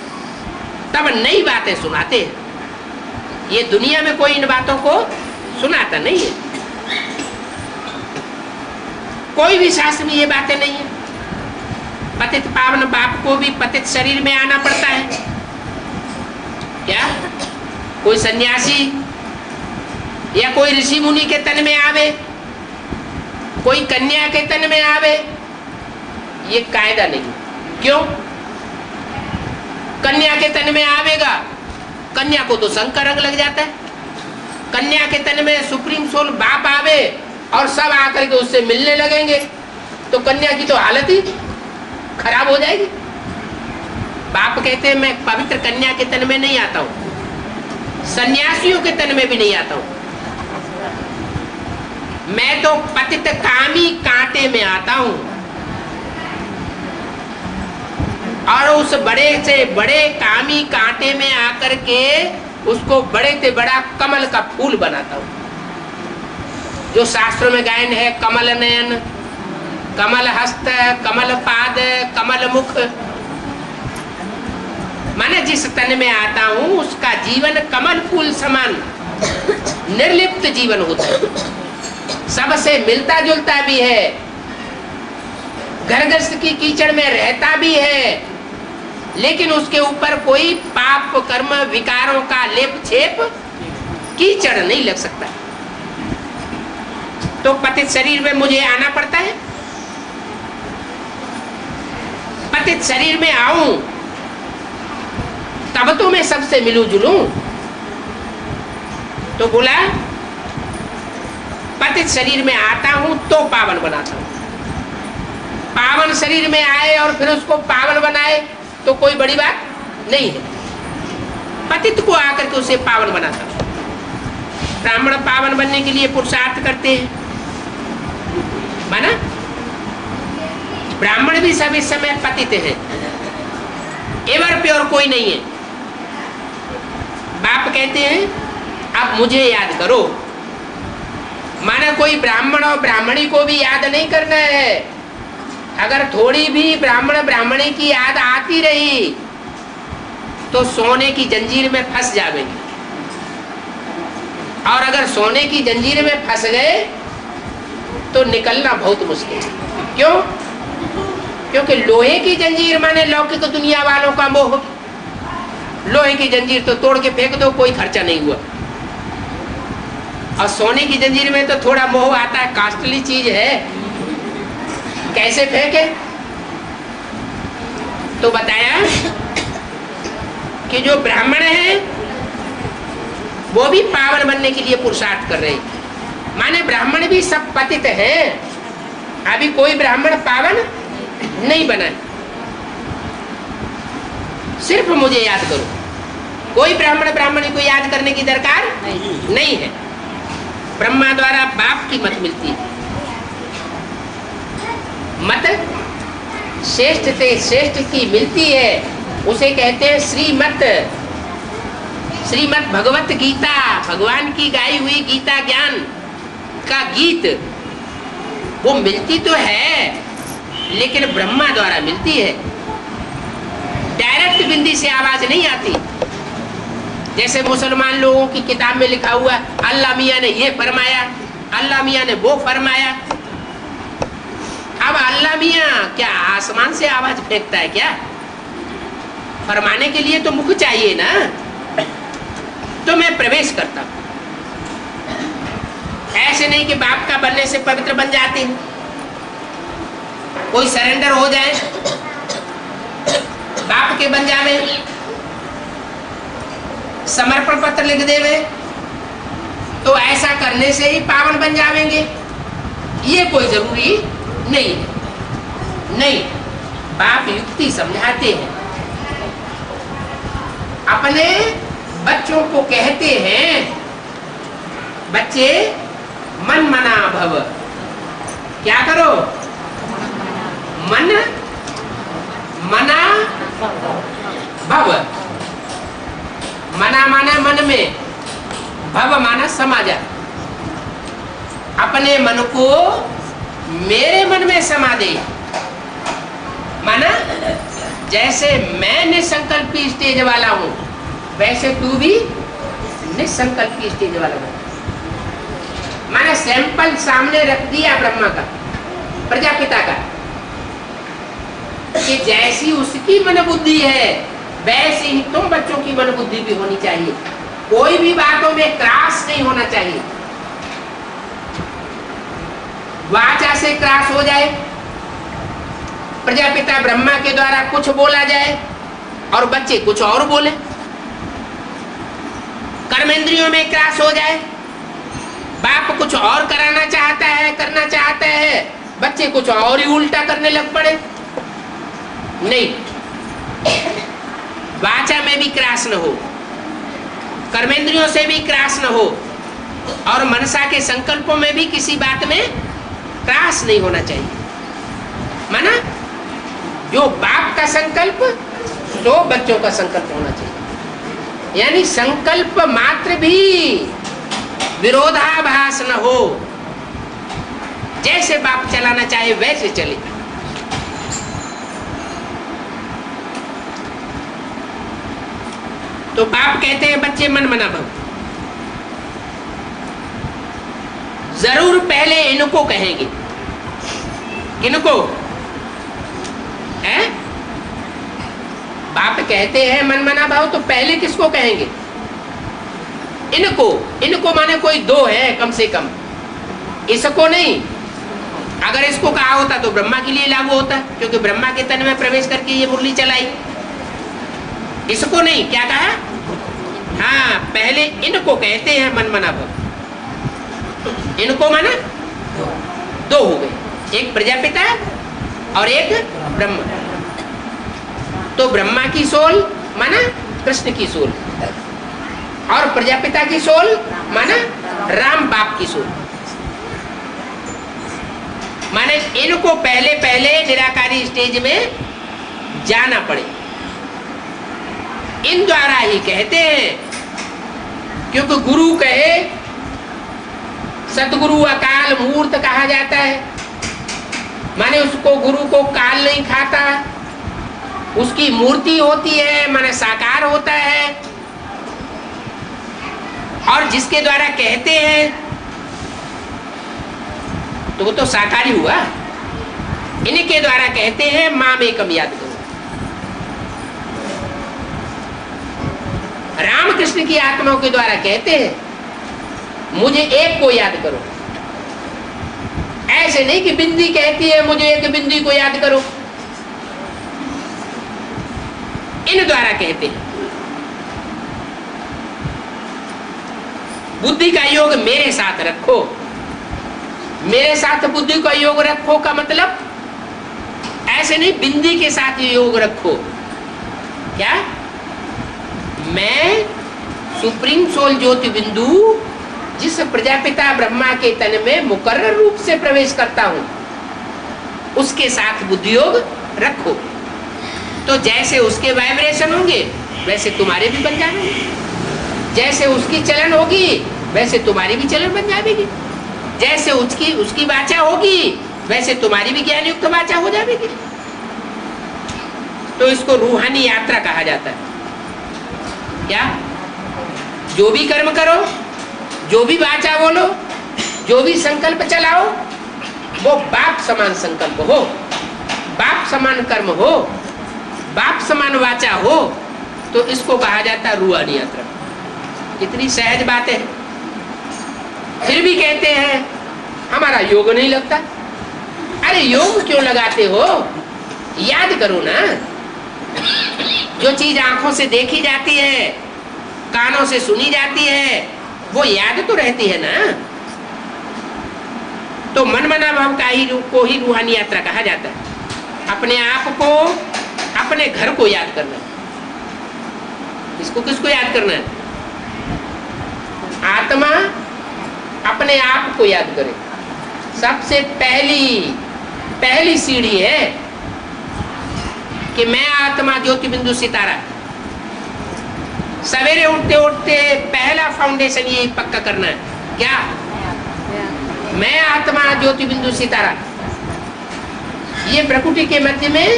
तब नई बातें सुनाते हैं। ये दुनिया में कोई इन बातों को सुनाता नहीं है, कोई भी शास्त्र में ये बातें नहीं है। पतित पावन बाप को भी पतित शरीर में आना पड़ता है। क्या कोई सन्यासी या कोई ऋषि मुनि के तन में आवे, कोई कन्या के तन में आवे, ये कायदा नहीं। क्यों? कन्या के तन में आवेगा, कन्या को तो शंकर रंग लग जाता है। कन्या के तन में सुप्रीम सोल बाप आवे और सब आकर के उससे मिलने लगेंगे तो कन्या की तो हालत ही खराब हो जाएगी। बाप कहते हैं मैं पवित्र कन्या के तन में नहीं आता हूं, सन्यासियों के तन में भी नहीं आता हूं, मैं तो पतित कामी कांटे में आता हूं। और उस बड़े से बड़े कामी कांटे में आकर के उसको बड़े से बड़ा कमल का फूल बनाता हूं। जो शास्त्रों में गायन है, कमल नयन, कमल हस्त, कमल पाद, कमल मुख, माने जिस तन में आता हूं उसका जीवन कमल फूल समान निर्लिप्त जीवन होता है, सबसे मिलता जुलता भी है, घर गृहस्थ की कीचड़ में रहता भी है, लेकिन उसके ऊपर कोई पाप कर्म विकारों का लेप छेप कीचड़ नहीं लग सकता। तो पतित शरीर में मुझे आना पड़ता है, पतित शरीर में आऊं तब तो मैं सबसे मिलूं जुलूं। तो बोला पतित शरीर में आता हूं तो पावन बनाता हूं। पावन शरीर में आए और फिर उसको पावन बनाए तो कोई बड़ी बात नहीं है। पतित को आकर के उसे पावन बनाता हूं। ब्राह्मण पावन बनने के लिए पुरुषार्थ करते हैं, माना ब्राह्मण भी सब इस समय पतित है, एवर प्योर कोई नहीं है। बाप कहते हैं अब मुझे याद करो, माना कोई ब्राह्मण और ब्राह्मणी को भी याद नहीं करना है। अगर थोड़ी भी ब्राह्मण ब्राह्मणी की याद आती रही तो सोने की जंजीर में फंस जाएंगे, और अगर सोने की जंजीर में फंस गए तो निकलना बहुत मुश्किल है। क्यों? क्योंकि लोहे की जंजीर माने लौकिक दुनिया वालों का मोह। लोहे की जंजीर तो तोड़ के फेंक दो, कोई खर्चा नहीं हुआ। और सोने की जंजीर में तो थोड़ा मोह आता है, कॉस्टली चीज है, कैसे फेंके? तो बताया कि जो ब्राह्मण है वो भी पावन बनने के लिए पुरुषार्थ कर रहे हैं। माने ब्राह्मण भी सब पतित हैं, अभी कोई ब्राह्मण पावन नहीं बना। सिर्फ मुझे याद करो, कोई ब्राह्मण ब्राह्मणी को याद करने की दरकार नहीं है। ब्रह्मा द्वारा बाप की मत मिलती है, मत श्रेष्ठ से श्रेष्ठ की मिलती है, उसे कहते हैं श्रीमत। श्रीमत भगवत गीता, भगवान की गाई हुई गीता ज्ञान का गीत, वो मिलती तो है लेकिन ब्रह्मा द्वारा मिलती है। डायरेक्ट बिंदी से आवाज नहीं आती। जैसे मुसलमान लोगों की किताब में लिखा हुआ अल्लाह मियाँ ने ये फरमाया, अल्लाह मियाँ ने वो फरमाया। अब अल्लाह मियाँ क्या आसमान से आवाज फेंकता है क्या? फरमाने के लिए तो मुख चाहिए ना। तो मैं प्रवेश करता हूं, ऐसे नहीं कि बाप का बनने से पवित्र बन जाते हैं। कोई सरेंडर हो जाए, बाप के बन जावे, समर्पण पत्र लिख देवे, तो ऐसा करने से ही पावन बन जावेंगे, ये कोई जरूरी नहीं। नहीं, बाप युक्ति समझाते हैं, अपने बच्चों को कहते हैं बच्चे मन मना भव। क्या करो? मन मना भव। मना माना मन में, भव माना समा जा। अपने मन को मेरे मन में समा दे। माना जैसे मैं निसंकल्पी स्टेज वाला हूं, वैसे तू भी निसंकल्पी स्टेज वाला बन। माना सैंपल सामने रख दिया ब्रह्मा का, प्रजापिता का, कि जैसी उसकी मन बुद्धि है वैसी ही तुम बच्चों की मन बुद्धि भी होनी चाहिए। कोई भी बातों में क्रॉस नहीं होना चाहिए। वाचा से क्रॉस हो जाए, प्रजापिता ब्रह्मा के द्वारा कुछ बोला जाए और बच्चे कुछ और बोले, कर्मेंद्रियों में क्रॉस हो जाए, बाप कुछ और कराना चाहता है, करना चाहता है, बच्चे कुछ और ही उल्टा करने लग पड़े। नहीं, वाचा में भी क्रॉस न हो, कर्मेंद्रियों से भी क्रॉस न हो, और मनसा के संकल्पों में भी किसी बात में क्रॉस नहीं होना चाहिए। माना जो बाप का संकल्प तो बच्चों का संकल्प होना चाहिए, यानी संकल्प मात्र भी विरोधाभास न हो। जैसे बाप चलाना चाहे वैसे चले। तो बाप कहते हैं बच्चे मन मना भव। जरूर पहले इनको कहेंगे। किनको है? बाप कहते हैं मन मना भाव, तो पहले किसको कहेंगे? इनको। इनको माने कोई दो है कम से कम, इसको नहीं। अगर इसको कहा होता तो ब्रह्मा के लिए लागू होता, क्योंकि ब्रह्मा के तन में प्रवेश करके ये मुरली चलाई। इसको नहीं, क्या कहा? हाँ, पहले इनको कहते हैं मन मना भव। इनको माना दो हो गए, एक प्रजापिता और एक ब्रह्मा। तो ब्रह्मा की सोल माना कृष्ण की सोल, और प्रजापिता की सोल माना राम बाप की सोल। माने इनको पहले पहले निराकारी स्टेज में जाना पड़े। इन द्वारा ही कहते हैं, क्योंकि गुरु कहे, सतगुरु अकाल मूर्त कहा जाता है। माने उसको, गुरु को काल नहीं खाता, उसकी मूर्ति होती है, माने साकार होता है। और जिसके द्वारा कहते हैं तो वो तो साकार ही हुआ। इनके द्वारा कहते हैं माम एकम याद करो। रामकृष्ण की आत्माओं के द्वारा कहते हैं मुझे एक को याद करो। ऐसे नहीं कि बिंदी कहती है मुझे एक बिंदी को याद करो। इन द्वारा कहते हैं बुद्धि का योग मेरे साथ रखो। मेरे साथ बुद्धि का योग रखो का मतलब ऐसे नहीं बिंदी के साथ योग रखो। क्या? मैं सुप्रीम सोल ज्योति बिंदु जिस प्रजापिता ब्रह्मा के तन में मुकर्रर रूप से प्रवेश करता हूं, उसके साथ बुद्धि योग रखो। तो जैसे उसके वाइब्रेशन होंगे वैसे तुम्हारे भी बन जाएंगे। जैसे उसकी चलन होगी वैसे तुम्हारी भी चलन बन जाएगी। जैसे उसकी वाचा होगी वैसे तुम्हारी भी ज्ञान युक्त वाचा हो जाएगी। तो इसको रूहानी यात्रा कहा जाता है। क्या? जो भी कर्म करो, जो भी वाचा बोलो, जो भी संकल्प चलाओ, वो बाप समान संकल्प हो, बाप समान कर्म हो, बाप समान वाचा हो। तो इसको कहा जाता है रूहानी यात्रा। कितनी सहज बात है। फिर भी कहते हैं हमारा योग नहीं लगता। अरे योग क्यों लगाते हो? याद करो ना। जो चीज आंखों से देखी जाती है, कानों से सुनी जाती है, वो याद तो रहती है ना। तो मन मना भाव को ही रूहानी यात्रा कहा जाता है। अपने आप को, अपने घर को याद करना। इसको किसको याद करना है? आत्मा अपने आप को याद करे। सबसे पहली सीढ़ी है कि मैं आत्मा ज्योति बिंदु सितारा। सवेरे उठते उठते पहला फाउंडेशन ये पक्का करना है। क्या? मैं आत्मा ज्योति बिंदु सितारा। ये प्रकृति के मध्य में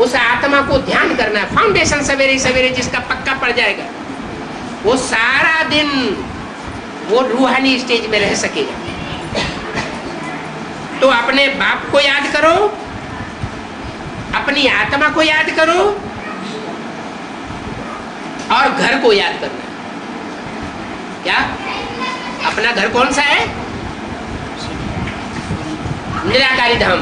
उस आत्मा को ध्यान करना है। फाउंडेशन सवेरे सवेरे जिसका पक्का पड़ जाएगा, वो सारा दिन वो रूहानी स्टेज में रह सकेगा। तो अपने बाप को याद करो, अपनी आत्मा को याद करो, और घर को याद करना। क्या? अपना घर कौन सा है? निराकारी धाम।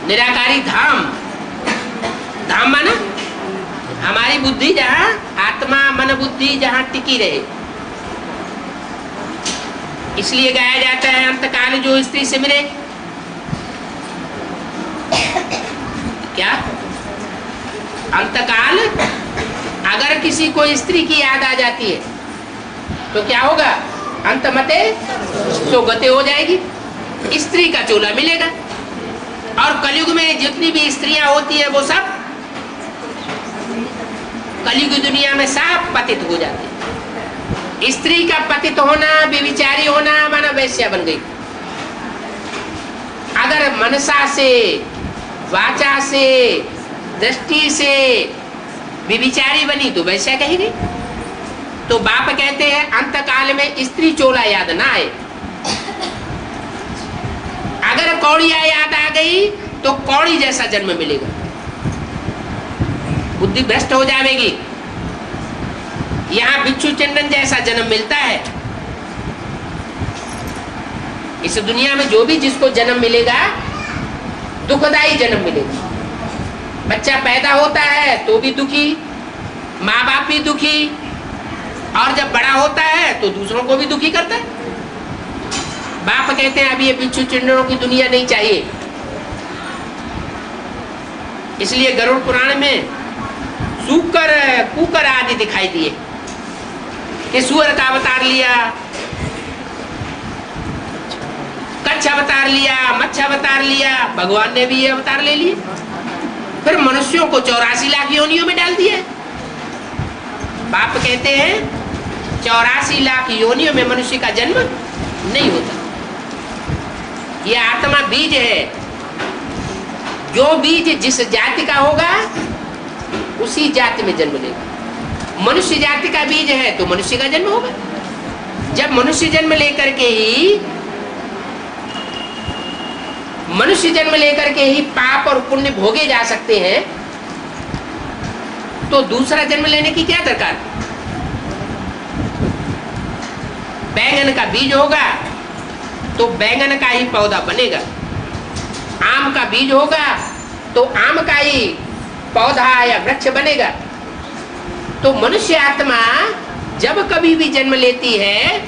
निराकारी धाम। धाम माना हमारी बुद्धि जहां, आत्मा मन बुद्धि जहां टिकी रहे। इसलिए गाया जाता है अंतकाल जो स्त्री से मिले। क्या? अंतकाल अगर किसी को स्त्री की याद आ जाती है तो क्या होगा? अंतमते तो गते हो जाएगी, स्त्री का चोला मिलेगा। और कलयुग में जितनी भी स्त्रियां होती है वो सब कलयुग दुनिया में सब पतित हो जाते हैं। स्त्री का पतित होना, व्यभिचारी होना माना वैश्या बन गई। अगर मनसा से, वाचा से, दृष्टि से विविचारी बनी तो वैसा कहेगी। तो बाप कहते हैं अंतकाल में स्त्री चोला याद ना आए। अगर कौड़िया याद आ गई तो कौड़ी जैसा जन्म मिलेगा, बुद्धि भ्रष्ट हो जाएगी। यहां बिच्छू चंदन जैसा जन्म मिलता है। इस दुनिया में जो भी जिसको जन्म मिलेगा दुखदाई जन्म मिलेगा। बच्चा पैदा होता है तो भी दुखी, माँ बाप भी दुखी, और जब बड़ा होता है तो दूसरों को भी दुखी करता है। बाप कहते हैं अभी ये बिच्छू चंदनों की दुनिया नहीं चाहिए। इसलिए गरुड़ पुराण में सूकर कुकर आदि दिखाई दिए कि सुअर का अवतार लिया, कच्छ अवतार लिया, मच्छ अवतार लिया, भगवान ने भी ये अवतार ले लिए। फिर मनुष्यों को 84 लाख योनियों में डाल दिया। बाप कहते हैं 84 लाख योनियों में मनुष्य का जन्म नहीं होता। ये आत्मा बीज है। जो बीज जिस जाति का होगा उसी जाति में जन्म लेगा। मनुष्य जाति का बीज है तो मनुष्य का जन्म होगा। जब मनुष्य जन्म लेकर के ही पाप और पुण्य भोगे जा सकते हैं, तो दूसरा जन्म लेने की क्या दरकार। बैंगन का बीज होगा तो बैंगन का ही पौधा बनेगा। आम का बीज होगा तो आम का ही पौधा या वृक्ष बनेगा। तो मनुष्य आत्मा जब कभी भी जन्म लेती है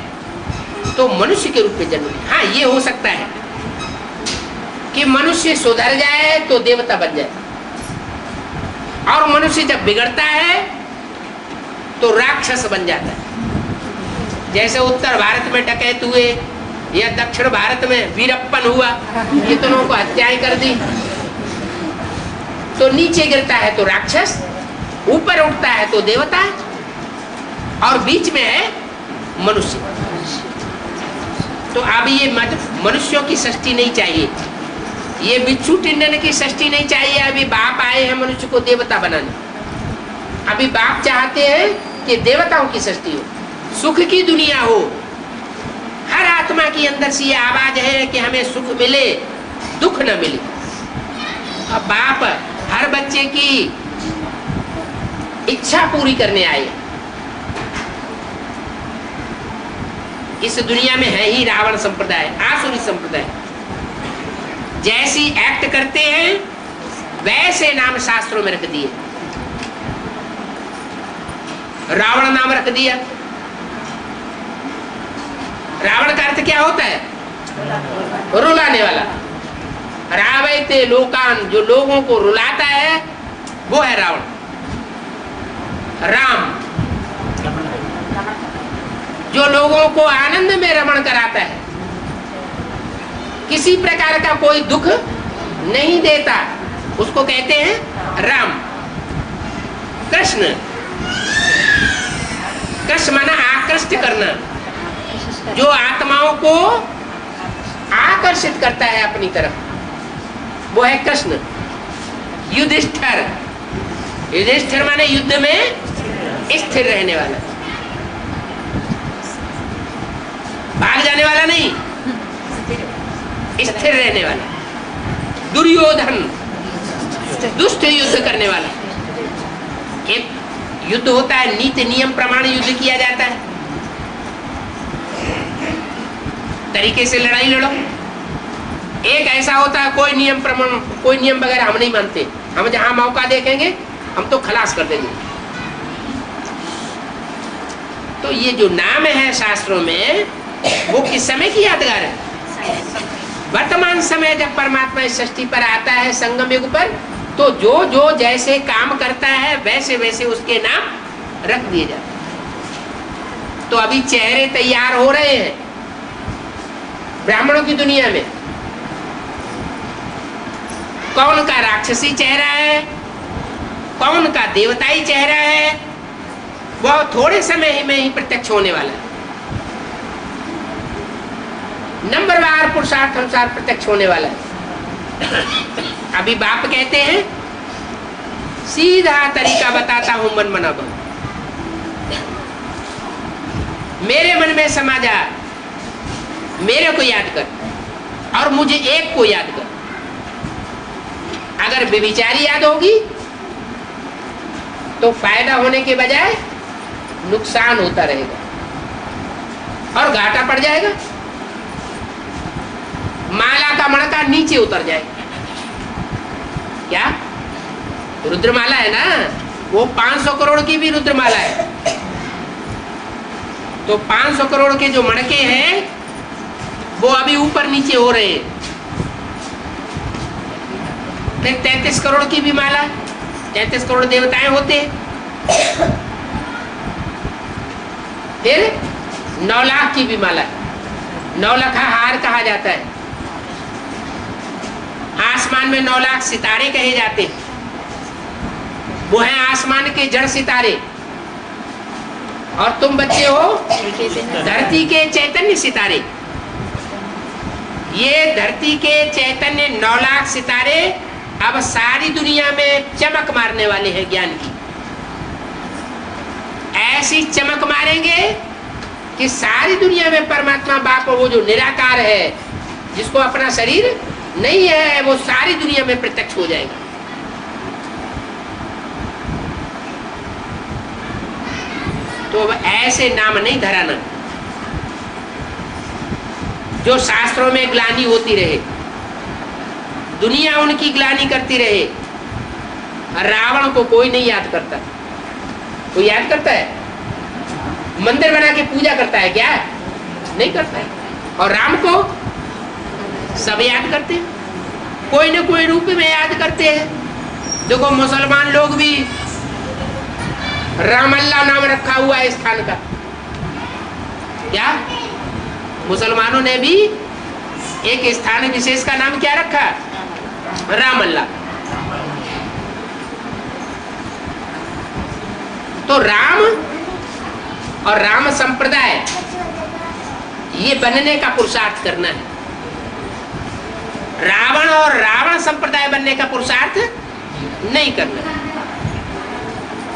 तो मनुष्य के रूप में जन्म लेती। हाँ, ये हो सकता है कि मनुष्य सुधर जाए तो देवता बन जाए, और मनुष्य जब बिगड़ता है तो राक्षस बन जाता है। जैसे उत्तर भारत में डकैत हुए या दक्षिण भारत में वीरप्पन हुआ, कितनों को हत्याएं कर दी। तो नीचे गिरता है तो राक्षस, ऊपर उठता है तो देवता, और बीच में है मनुष्य। तो अब ये मनुष्यों की सृष्टि नहीं चाहिए, ये बिच्छू टिंडन की सृष्टि नहीं चाहिए। अभी बाप आए हैं मनुष्य को देवता बनाने। अभी बाप चाहते हैं कि देवताओं की सृष्टि हो, सुख की दुनिया हो। हर आत्मा की अंदर से ये आवाज है कि हमें सुख मिले, दुख न मिले। अब बाप हर बच्चे की इच्छा पूरी करने आए। इस दुनिया में है ही रावण संप्रदाय, आसुरी संप्रदाय। जैसी एक्ट करते हैं वैसे नाम शास्त्रों में रख दिए। रावण नाम रख दिया। रावण का अर्थ क्या होता है? रुलाने वाला। रावयते लोकान, जो लोगों को रुलाता है वो है रावण। राम, जो लोगों को आनंद में रमण कराता है, किसी प्रकार का कोई दुख नहीं देता, उसको कहते हैं राम। कृष्ण, कृष्ण माना आकृष्ट करना, जो आत्माओं को आकर्षित करता है अपनी तरफ, वो है कृष्ण। युधिष्ठिर, युधिष्ठिर माने युद्ध में स्थिर रहने वाला, भाग जाने वाला नहीं, स्थिर रहने वाला। दुर्योधन, दुष्ट युद्ध करने वाला। एक युद्ध होता है, नीति नियम प्रमाण युद्ध किया जाता है, तरीके से लड़ाई लड़ो। एक ऐसा होता है कोई नियम प्रमाण, कोई नियम वगैरह हम नहीं मानते, हम जहां मौका देखेंगे हम तो खलास कर देंगे। तो ये जो नाम है शास्त्रों में, वो किस समय की यादगार है? वर्तमान समय जब परमात्मा इस सृष्टि पर आता है, संगम युग पर, तो जो जो जैसे काम करता है वैसे वैसे उसके नाम रख दिए जाते। तो अभी चेहरे तैयार हो रहे हैं ब्राह्मणों की दुनिया में। कौन का राक्षसी चेहरा है, कौन का देवताई चेहरा है, वह थोड़े समय में ही प्रत्यक्ष होने वाला है। नंबरवार पुरुषार्थ अनुसार प्रत्यक्ष होने वाला है। अभी बाप कहते हैं सीधा तरीका बताता हूं, मन मना बन। मेरे मन में समा जा, मेरे को याद कर और मुझे एक को याद कर। अगर व्यभिचारी याद होगी तो फायदा होने के बजाय नुकसान होता रहेगा और घाटा पड़ जाएगा। माला का मणका नीचे उतर जाएगा। क्या रुद्रमाला है ना, वो 500 करोड़ की भी रुद्रमाला है। तो 500 करोड़ के जो मणके हैं वो अभी ऊपर नीचे हो रहे हैं। 33 करोड़ की भी माला, 33 करोड़ देवताएं होते हैं। फिर 9 लाख की भी माला, 9 लाख हार कहा जाता है। आसमान में 9 लाख सितारे कहे जाते हैं, वो हैं आसमान के जड़ सितारे। और तुम बच्चे हो धरती के चैतन्य सितारे। ये धरती के चैतन्य 9 लाख सितारे अब सारी दुनिया में चमक मारने वाले हैं ज्ञान की। ऐसी चमक मारेंगे कि सारी दुनिया में परमात्मा बाप, वो जो निराकार है, जिसको अपना शरीर नहीं है, वो सारी दुनिया में प्रत्यक्ष हो जाएगा। तो अब ऐसे नाम नहीं धराना जो शास्त्रों में ग्लानि होती रहे, दुनिया उनकी ग्लानि करती रहे। रावण को कोई नहीं याद करता। कोई याद करता है? मंदिर बना के पूजा करता है क्या? नहीं करता है। और राम को सब याद करते हैं, कोई न कोई रूप में याद करते हैं। देखो मुसलमान लोग भी राम अल्लाह नाम रखा हुआ है स्थान का। क्या मुसलमानों ने भी एक स्थान विशेष का नाम क्या रखा? राम अल्लाह। तो राम और राम संप्रदाय ये बनने का पुरुषार्थ करना है। रावण और रावण संप्रदाय बनने का पुरुषार्थ नहीं करना।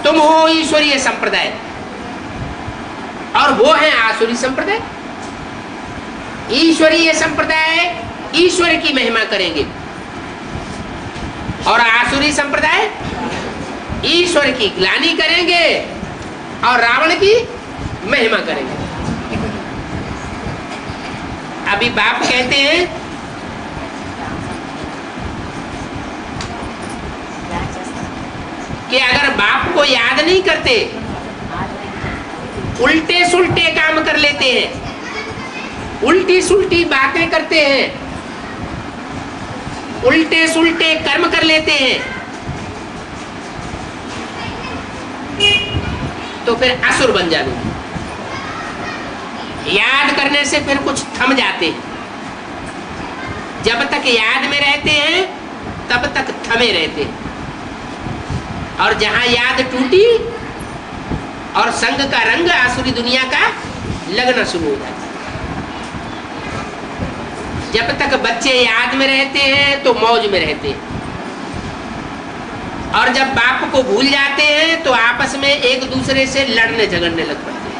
तुम हो ईश्वरीय संप्रदाय और वो है आसुरी संप्रदाय। ईश्वरीय संप्रदाय ईश्वर की महिमा करेंगे और आसुरी संप्रदाय ईश्वर की ग्लानि करेंगे और रावण की महिमा करेंगे। अभी बाप कहते हैं कि अगर बाप को याद नहीं करते, उल्टे सुल्टे काम कर लेते हैं, उल्टी सुल्टी बातें करते हैं, उल्टे सुल्टे कर्म कर लेते हैं, तो फिर असुर बन जाते। याद करने से फिर कुछ थम जाते हैं। जब तक याद में रहते हैं तब तक थमे रहते हैं, और जहां याद टूटी और संग का रंग आसुरी दुनिया का लगना शुरू हो जाता है। जब तक बच्चे याद में रहते हैं तो मौज में रहते हैं, और जब बाप को भूल जाते हैं तो आपस में एक दूसरे से लड़ने झगड़ने लग पड़ते हैं।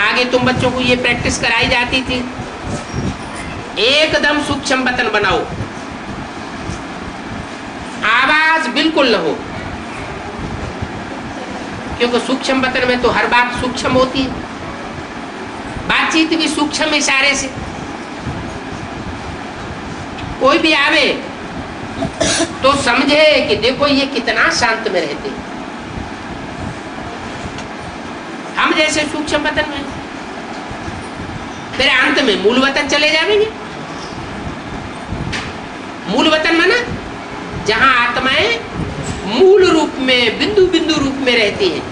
आगे तुम बच्चों को ये प्रैक्टिस कराई जाती थी, एकदम सूक्ष्म बटन बनाओ, आवाज बिल्कुल न हो, क्योंकि सूक्ष्म बटन में तो हर बात सूक्ष्म होती है। बातचीत भी सूक्ष्म इशारे से। कोई भी आवे तो समझे कि देखो ये कितना शांत में रहते हैं, हम जैसे सूक्ष्म वतन में। फिर अंत में मूल वतन चले जाएंगे। मूल वतन माना जहां आत्माएं मूल रूप में, बिंदु बिंदु रूप में रहती हैं,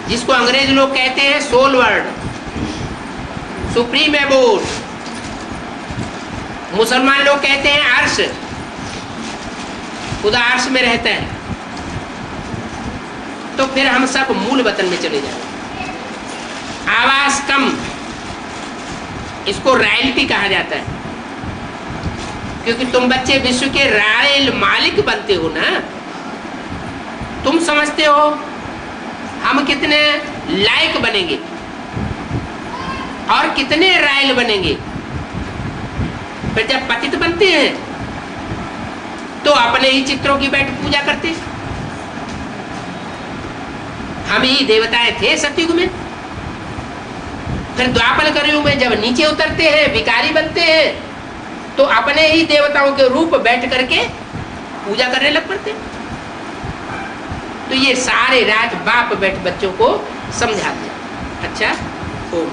जिसको अंग्रेज लोग कहते हैं सोल वर्ड, सुप्रीम एबोड। मुसलमान लोग कहते हैं अर्श, खुदा अर्श में रहता है। तो फिर हम सब मूल वतन में चले जाए। आवाज कम, इसको रॉयल्टी कहा जाता है। क्योंकि तुम बच्चे विश्व के रायल मालिक बनते हो ना। तुम समझते हो हम कितने लायक बनेंगे और कितने रायल बनेंगे। फिर जब पतित बनते हैं तो अपने ही चित्रों की बैठ पूजा करते। हम ही देवताएं थे सतयुग में। फिर द्वापर कलयुग में जब नीचे उतरते हैं, भिखारी बनते हैं, तो अपने ही देवताओं के रूप बैठ करके पूजा करने लग पड़ते। तो ये सारे रात बाप बैठ बच्चों को समझाते। अच्छा, ओम